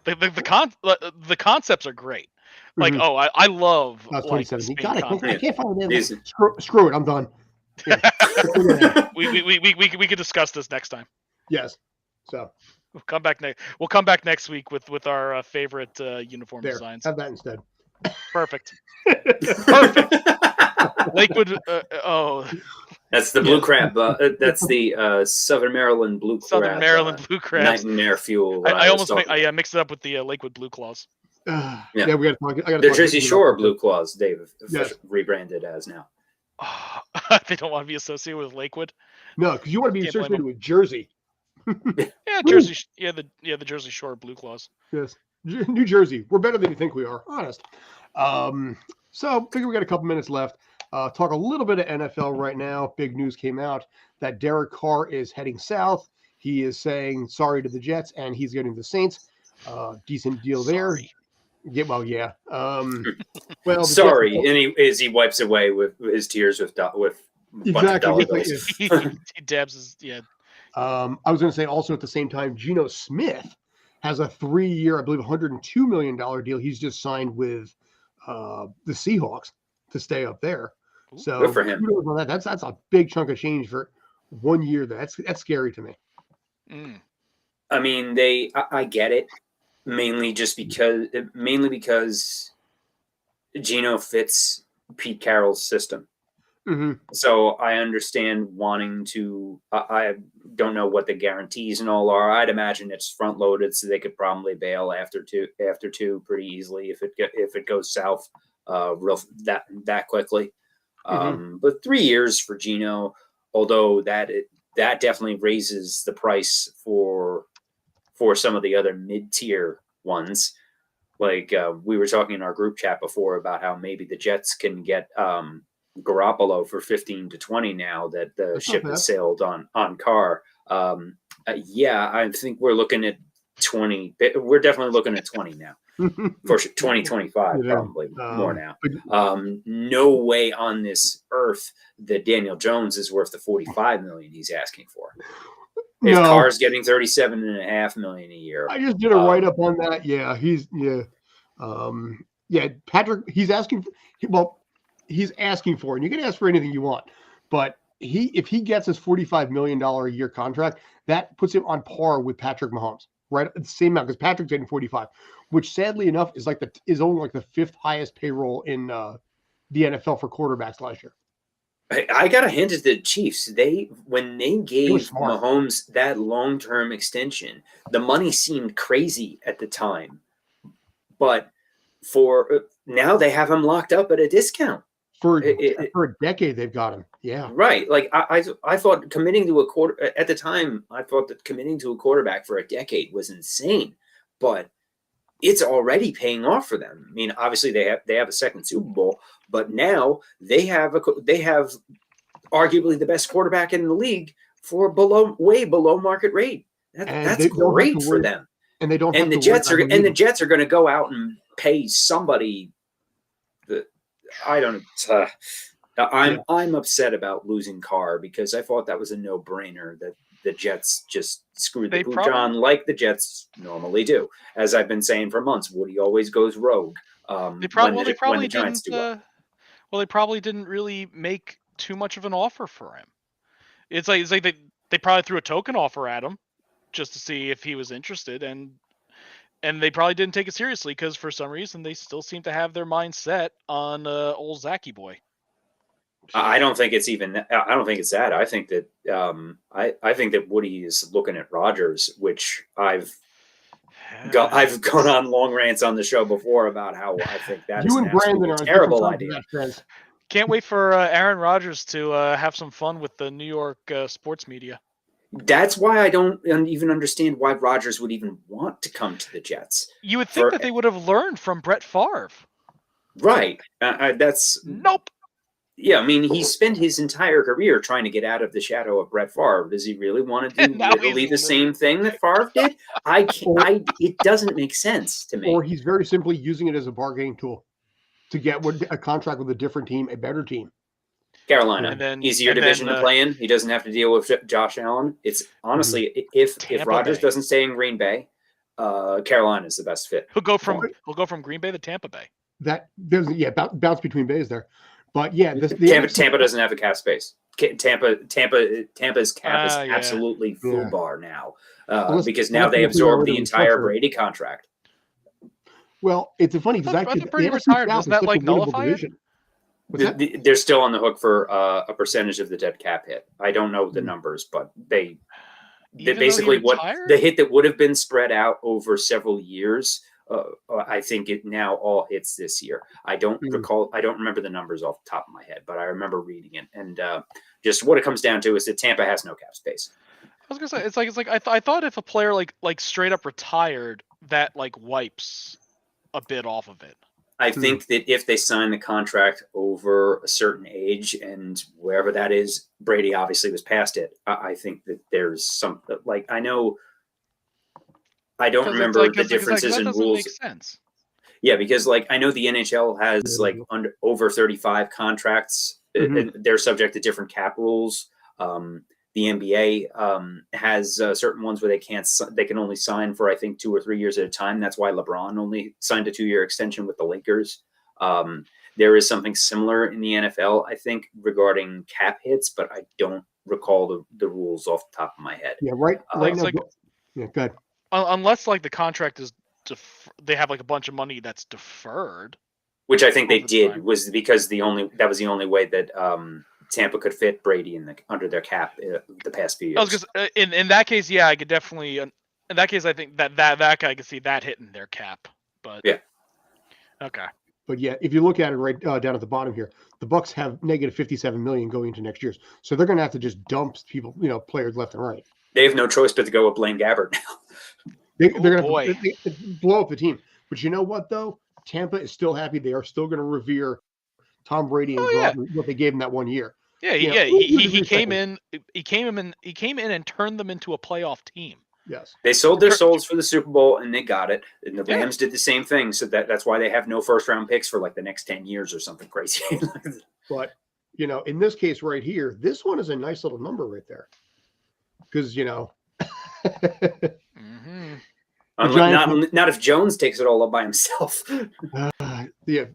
S4: The concepts are great. Like I love
S3: That's
S4: like
S3: 2017.
S4: Spain
S3: God, I can't find it.
S1: Easy.
S3: Screw it. I'm done. Yeah.
S4: we could discuss this next time.
S3: Yes. So
S4: We'll come back next week with our favorite uniform
S3: there.
S4: designs.
S3: Have that instead.
S4: Perfect. Perfect. Lakewood.
S1: That's the blue crab. That's the Southern Maryland blue crab.
S4: Southern Maryland blue crabs.
S1: Night and air fuel.
S4: I almost mixed it up with the Lakewood blue claws.
S3: Yeah, we got to talk. I got
S1: the Jersey Shore blue claws. They've rebranded as now.
S4: They don't want to be associated with Lakewood.
S3: No, because you want to be associated with Jersey.
S4: Yeah, Jersey. The Jersey Shore blue claws.
S3: Yes, New Jersey. We're better than you think we are. Honest. So figure we got a couple minutes left. Talk a little bit of NFL right now. Big news came out that Derek Carr is heading south. He is saying sorry to the Jets, and he's getting the Saints. Decent deal there. Yeah, well, yeah. Well,
S1: sorry, and he wipes away with his tears with
S3: exactly.
S4: He dabs his
S3: I was going to say also at the same time, Geno Smith has a 3-year, I believe, $102 million deal. He's just signed with the Seahawks to stay up there. So
S1: good for him.
S3: That's a big chunk of change for 1 year. That's scary to me.
S1: I mean, I get it. Mainly because Geno fits Pete Carroll's system.
S3: Mm-hmm.
S1: So I understand wanting to. I don't know what the guarantees and all are. I'd imagine it's front loaded, so they could probably bail after two pretty easily if it goes south, that quickly. But 3 years for Geno, although that definitely raises the price for some of the other mid-tier ones. Like we were talking in our group chat before about how maybe the Jets can get Garoppolo for 15 to 20 now that the ship has sailed on Carr. Yeah, I think we're looking at 20. We're definitely looking at 20 now. For 2025, probably more now. No way on this earth that Daniel Jones is worth the $45 million he's asking for. If Carr's getting $37.5 million a year,
S3: I just did a write up on that. Yeah, Patrick. He's asking for, and you can ask for anything you want, but if he gets his $45 million a year contract, that puts him on par with Patrick Mahomes, right at the same amount, because Patrick's getting 45, which sadly enough is only like the 5th highest payroll in the NFL for quarterbacks last year.
S1: I got a hint at the Chiefs. When they gave Mahomes that long-term extension, the money seemed crazy at the time, but for now they have him locked up at a discount.
S3: For a decade, they've got him. Yeah,
S1: right. Like I thought committing to a quarter at the time. I thought that committing to a quarterback for a decade was insane, but it's already paying off for them. I mean, obviously they have a second Super Bowl, but now they have arguably the best quarterback in the league for way below market rate. That's great for them.
S3: And they don't.
S1: And the Jets are going to go out and pay somebody. I'm upset about losing Carr because I thought that was a no-brainer that the Jets just screwed the pooch on like the Jets normally do. As I've been saying for months, Woody always goes rogue.
S4: They probably didn't really make too much of an offer for him. It's like they probably threw a token offer at him just to see if he was interested, and they probably didn't take it seriously because for some reason they still seem to have their mind set on old Zachy boy.
S1: I don't think it's even. I don't think it's that. I think that I think that Woody is looking at Rodgers, which I've gone on long rants on the show before about how I think that is
S3: You
S1: an
S3: and Brandon
S1: absolutely
S3: are on
S1: terrible
S3: different sides of
S1: idea.
S3: that fence.
S4: Can't wait for Aaron Rodgers to have some fun with the New York sports media.
S1: That's why I don't even understand why Rodgers would even want to come to the Jets.
S4: You would think that they would have learned from Brett Favre.
S1: Right. That's
S4: Nope.
S1: Yeah, I mean, he spent his entire career trying to get out of the shadow of Brett Favre. Does he really want to do
S4: And now
S1: literally
S4: he's
S1: the same thing that Favre did? It doesn't make sense to me.
S3: Or he's very simply using it as a bargaining tool to get a contract with a different team, a better team.
S1: Carolina,
S4: And then-
S1: easier
S4: and
S1: division
S4: then,
S1: to play in. He doesn't have to deal with Josh Allen. It's honestly, if
S4: Tampa
S1: Rodgers
S4: Bay.
S1: doesn't stay in Green Bay, Carolina is the best fit.
S4: He'll go from Green Bay to Tampa Bay.
S3: That there's bounce between bays there, but yeah,
S1: Tampa doesn't have a cap space. Tampa's cap is
S4: Yeah.
S1: absolutely full
S3: Yeah.
S1: bar now
S3: Unless-
S1: because now
S3: unless
S1: they
S3: they
S1: absorb
S3: already
S1: the entire
S3: restructured.
S1: Brady contract.
S3: Well, it's funny because
S4: I
S3: actually
S4: thought Brady
S3: the NFC
S4: retired.
S3: South
S4: Doesn't
S3: is
S4: that,
S3: such
S4: like,
S3: a winnable
S4: nullify it?
S3: division. What's that?
S1: They're still on the hook for a percentage of the dead cap hit. I don't know the numbers, but they
S4: Even though
S1: basically
S4: he
S1: what
S4: retired?
S1: the hit that would have been spread out over several years. I think it now all hits this year. I don't recall. I don't remember the numbers off the top of my head, but I remember reading it. And just what it comes down to is that Tampa has no cap space.
S4: I was gonna say it's like I thought if a player like straight up retired, that like wipes a bit off of it.
S1: I think that if they sign the contract over a certain age and wherever that is, Brady obviously was past it. I think that there's some like I know. I don't remember the differences
S4: that
S1: in
S4: doesn't
S1: rules.
S4: make sense.
S1: Yeah, because like I know the NHL has like over 35 contracts, and they're subject to different cap rules. The NBA has certain ones where they can only sign for I think 2 or 3 years at a time. That's why LeBron only signed a 2-year extension with the Lakers. There is something similar in the NFL, I think, regarding cap hits, but I don't recall the rules off the top of my head.
S3: Yeah, right
S4: Like,
S3: now.
S4: it's
S3: Yeah, go ahead.
S4: Unless like the contract is they have like a bunch of money that's deferred.
S1: Which I think they
S4: Over
S1: did
S4: time.
S1: was because that was the only way that Tampa could fit Brady under their cap the past few years.
S4: I was just in that case, yeah, I could definitely. In that case, I think that guy I could see that hitting their cap. But
S1: Yeah.
S4: Okay.
S3: But yeah, if you look at it right down at the bottom here, the Bucks have negative 57 million going into next year's, so they're going to have to just dump people, players left and right.
S1: They have no choice but to go with Blaine Gabbert now.
S3: They're going
S4: boy.
S3: to blow up the team. But you know what though? Tampa is still happy. They are still going to revere Tom Brady and what they gave him that 1 year.
S4: Yeah, he came in. He came in and turned them into a playoff team.
S3: Yes.
S1: They sold their souls for the Super Bowl and they got it. And the Rams did the same thing. So that's why they have no first round picks for like the next 10 years or something crazy.
S3: But, in this case right here, this one is a nice little number right there. Because,
S4: Mm-hmm.
S1: Not if Jones takes it all up by himself.
S3: the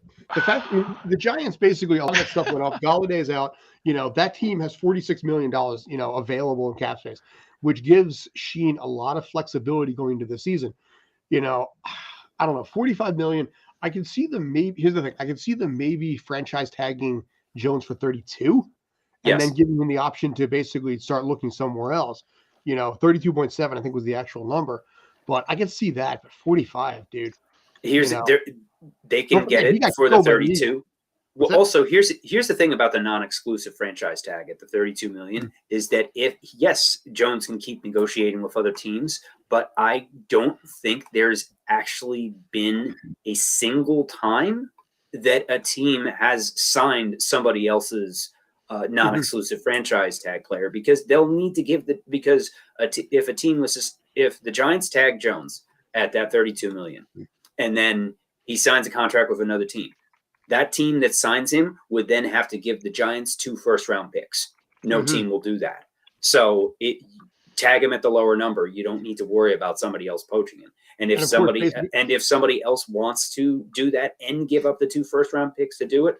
S3: fact the Giants basically all that stuff went off. Galladay's out. That team has $46 million, available in cap space, which gives Sheen a lot of flexibility going into the season. I don't know, 45 million. I can see them maybe. Here's the thing: I can see them maybe franchise tagging Jones for 32, and then giving him the option to basically start looking somewhere else. 32.7, I think was the actual number, but I can see that. But 45, dude.
S1: They can get it for the 32. Well, also here's the thing about the non-exclusive franchise tag at the 32 million is that if Jones can keep negotiating with other teams, but I don't think there's actually been a single time that a team has signed somebody else's non-exclusive franchise tag player because they'll need to give if the Giants tag Jones at that 32 million and then he signs a contract with another team, that team that signs him would then have to give the Giants 2 first-round picks. No team will do that. So tag him at the lower number. You don't need to worry about somebody else poaching him. And if somebody else wants to do that and give up the 2 first-round picks to do it,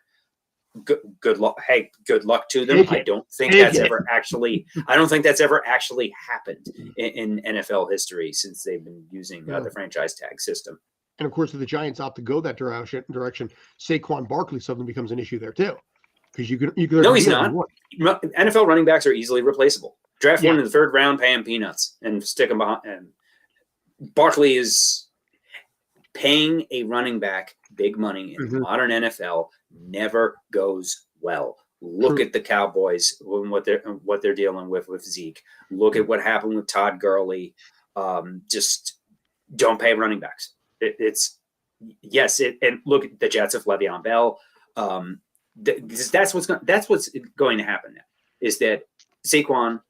S1: good luck. Hey, good luck to them. I don't think that's ever actually happened in NFL history since they've been using the franchise tag system.
S3: And of course, if the Giants opt to go that direction, Saquon Barkley suddenly becomes an issue there too. because you could
S1: No, he's not. NFL running backs are easily replaceable. Draft one in the third round, pay him peanuts, and stick him behind. And Barkley is paying a running back big money in the modern NFL never goes well. Look at the Cowboys and what they're dealing with Zeke. Look at what happened with Todd Gurley. Just don't pay running backs. And look at the Jets of Le'Veon Bell. That's what's going to happen now. Is that Saquon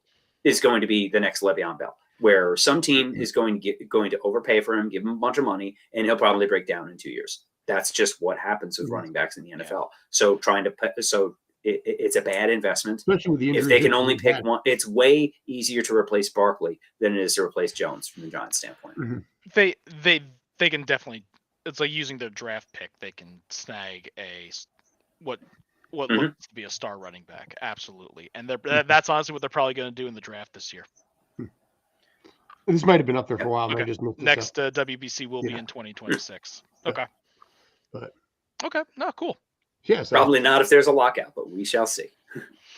S1: is going to be the next Le'Veon Bell, where some team is going to overpay for him, give him a bunch of money, and he'll probably break down in 2 years. That's just what happens with running backs in the NFL. So it's a bad investment.
S3: Especially with the
S1: if they can only pick one, it's way easier to replace Barkley than it is to replace Jones from the Giants' standpoint.
S4: They can definitely. It's like using their draft pick. They can snag what looks to be a star running back. Absolutely, and that's honestly what they're probably going to do in the draft this year.
S3: This might have been up there for a while.
S4: Okay.
S3: I just
S4: Next WBC will be in 2026. Okay. Okay. No, cool.
S3: Yeah, so
S1: probably not if there's a lockout, but we shall see.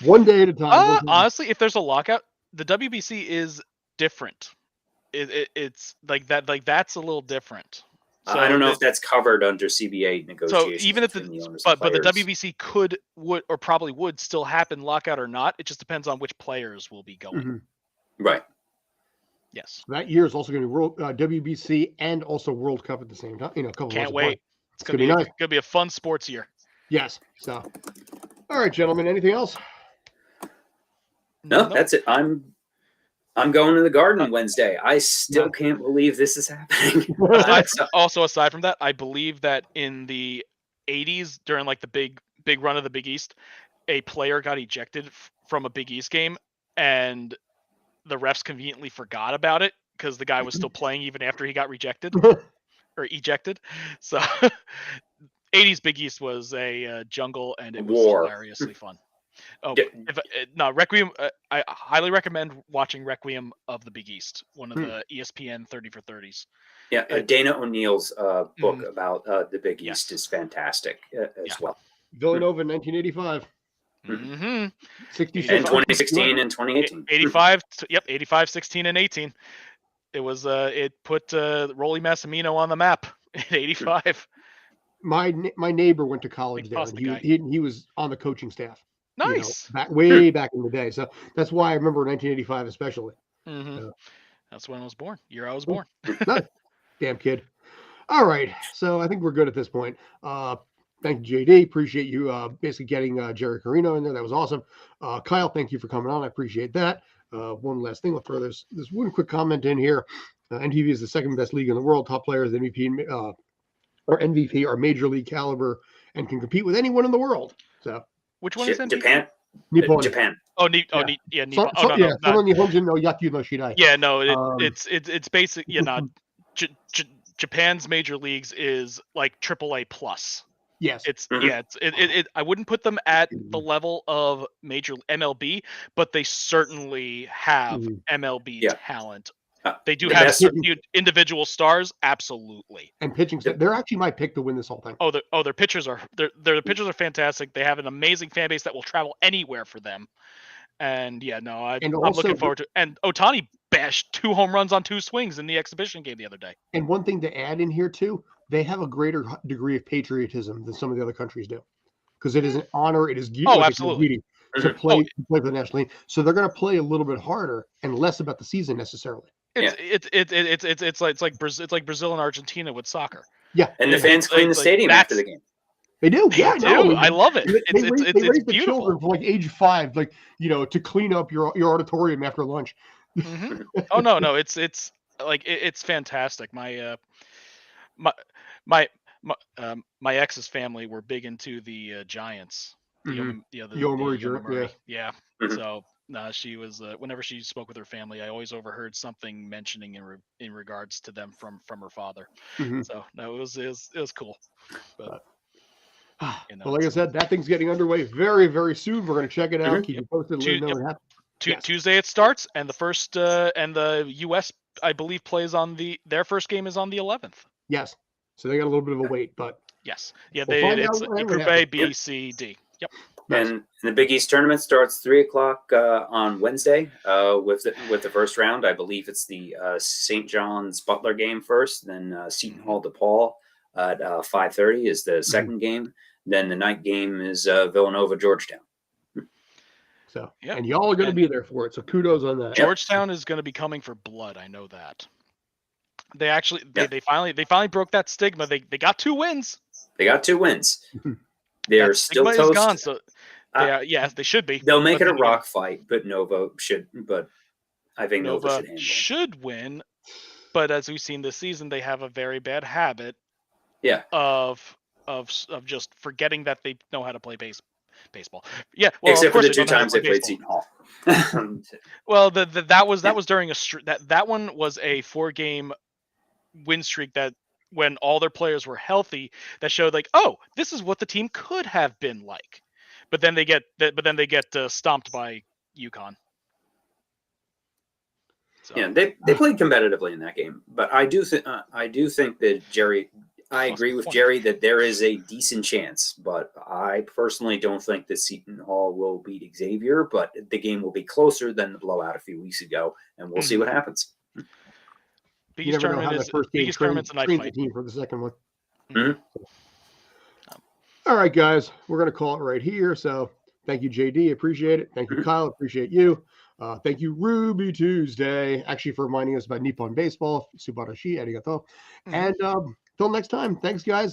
S3: One day at a time.
S4: Honestly, if there's a lockout, the WBC is different. It's like that. Like that's a little different. So
S1: I don't know if that's covered under CBA negotiations.
S4: So even if the WBC would probably would still happen, lockout or not, it just depends on which players will be going.
S1: Right.
S4: Yes.
S3: That year is also going to be WBC and also World Cup at the same time.
S4: Can't wait. It's going to be nice. Going to be a fun sports year.
S3: Yes. So, all right, gentlemen. Anything else?
S1: No, that's it. I'm going to the Garden Wednesday. I still can't believe this is happening.
S4: Also, aside from that, I believe that in the 80s, during like the big run of the Big East, a player got ejected from a Big East game, and the refs conveniently forgot about it because the guy was still playing even after he got rejected or ejected. So, 80s Big East was a jungle, and it was hilariously fun. Oh, Requiem! I highly recommend watching Requiem of the Big East, one of the ESPN 30 for 30s.
S1: Yeah, Dana O'Neill's book about the Big East is fantastic as well.
S3: Villanova in 1985.
S1: 66. And 2016 and 2018.
S4: 85. Yep, 85, 16, and 18. It was it put Rolly Massimino on the map in 85.
S3: My neighbor went to college there. And he was on the coaching staff.
S4: Nice.
S3: Way back in the day. So that's why I remember 1985 especially.
S4: That's when I was born. Year I was born.
S3: Damn kid. All right. So I think we're good at this point. Thank you, JD. Appreciate you basically getting Jerry Carino in there. That was awesome. Kyle, thank you for coming on. I appreciate that. One last thing. I'll throw this one quick comment in here. NTV is the second best league in the world. Top players, MVP or MVP are major league caliber and can compete with anyone in the world. So.
S4: Which one is MVP?
S1: Japan.
S3: Nippon.
S1: Japan.
S4: Nippon. It's basic. Japan's major leagues is like AAA plus.
S3: Yes.
S4: It's I wouldn't put them at the level of major MLB, but they certainly have MLB talent. They do have individual stars, absolutely.
S3: And pitching, they're actually my pick to win this whole thing.
S4: Their pitchers are their pitchers are fantastic. They have an amazing fan base that will travel anywhere for them. And I'm looking forward to. And Ohtani bashed 2 home runs on 2 swings in the exhibition game the other day.
S3: And one thing to add in here too, they have a greater degree of patriotism than some of the other countries do, because it is an honor. It is
S4: absolutely.
S3: To play for the national team. So they're going to play a little bit harder and less about the season necessarily.
S4: It's like Brazil and Argentina with soccer.
S3: Yeah,
S1: and the fans clean the stadium after the game.
S3: They do. Yeah,
S4: I love it.
S3: They raise the
S4: beautiful.
S3: children from like age 5, to clean up your auditorium after lunch.
S4: Oh no, it's like it's fantastic. My ex's family were big into the Giants.
S3: Yomiuri.
S4: Yeah. So. She was whenever she spoke with her family, I always overheard something mentioning in regards to them from her father. So no, it was cool. But
S3: well, like I said, that thing's getting underway very, very soon. We're going to check it out. Keep you posted. Let me know what happens.
S4: Tuesday it starts, and the first and the U.S. I believe plays on their first game is on the 11th.
S3: Yes, so they got a little bit of a wait, but
S4: yes, it's Group A, B, C, D. Yep.
S3: Nice.
S1: And the Big East tournament starts 3:00 on Wednesday with the first round. I believe it's the St. John's Butler game first, then Seton Hall DePaul at 5:30 is the second game. Then the night game is Villanova Georgetown.
S3: So,
S4: Yep.
S3: and y'all are going to
S4: And-
S3: be there for it. So kudos on that.
S4: Georgetown is going to be coming for blood. I know that. They actually
S1: Yeah.
S4: they finally broke that stigma. They got 2 wins.
S1: They got 2 wins. They're
S4: That
S1: still
S4: stigma is
S1: toast.
S4: gone. So
S1: Uh,
S4: yeah, they should be.
S1: They'll make
S4: But
S1: it a
S4: then again,
S1: rock fight, but Nova should. But I think Nova
S4: Nova
S1: should handle it.
S4: should win, but as we've seen this season, they have a very bad habit
S1: Yeah.
S4: of just forgetting that they know how to play baseball. Yeah, well,
S1: Except
S4: of
S1: for
S4: course
S1: the
S4: they
S1: 2
S4: know how to
S1: times they
S4: play
S1: played
S4: baseball.
S1: Seton Hall.
S4: Well, that was during that one was a 4-game win streak that when all their players were healthy that showed like, oh, this is what the team could have been like, but then they get stomped by UConn. So,
S1: Yeah, they played competitively in that game, but I do think that Jerry. I agree with
S4: 20.
S1: Jerry that there is a decent chance, but I personally don't think that Seton Hall will beat Xavier. But the game will be closer than the blowout a few weeks ago, and we'll see what happens.
S4: Big
S3: You
S4: East
S3: never know how
S4: tournament
S3: that
S4: is
S3: first game
S4: Big East tournament's a night
S3: trains the
S4: fight.
S3: team for the second one.
S1: Mhm.
S3: All right, guys, we're going to call it right here. So thank you, JD. Appreciate it. Thank you,
S1: Mhm.
S3: Kyle. Appreciate you. Thank you, Ruby Tuesday, actually for reminding us about Nippon baseball. Subarashi, arigato.
S4: Mhm.
S3: And till next time, thanks, guys.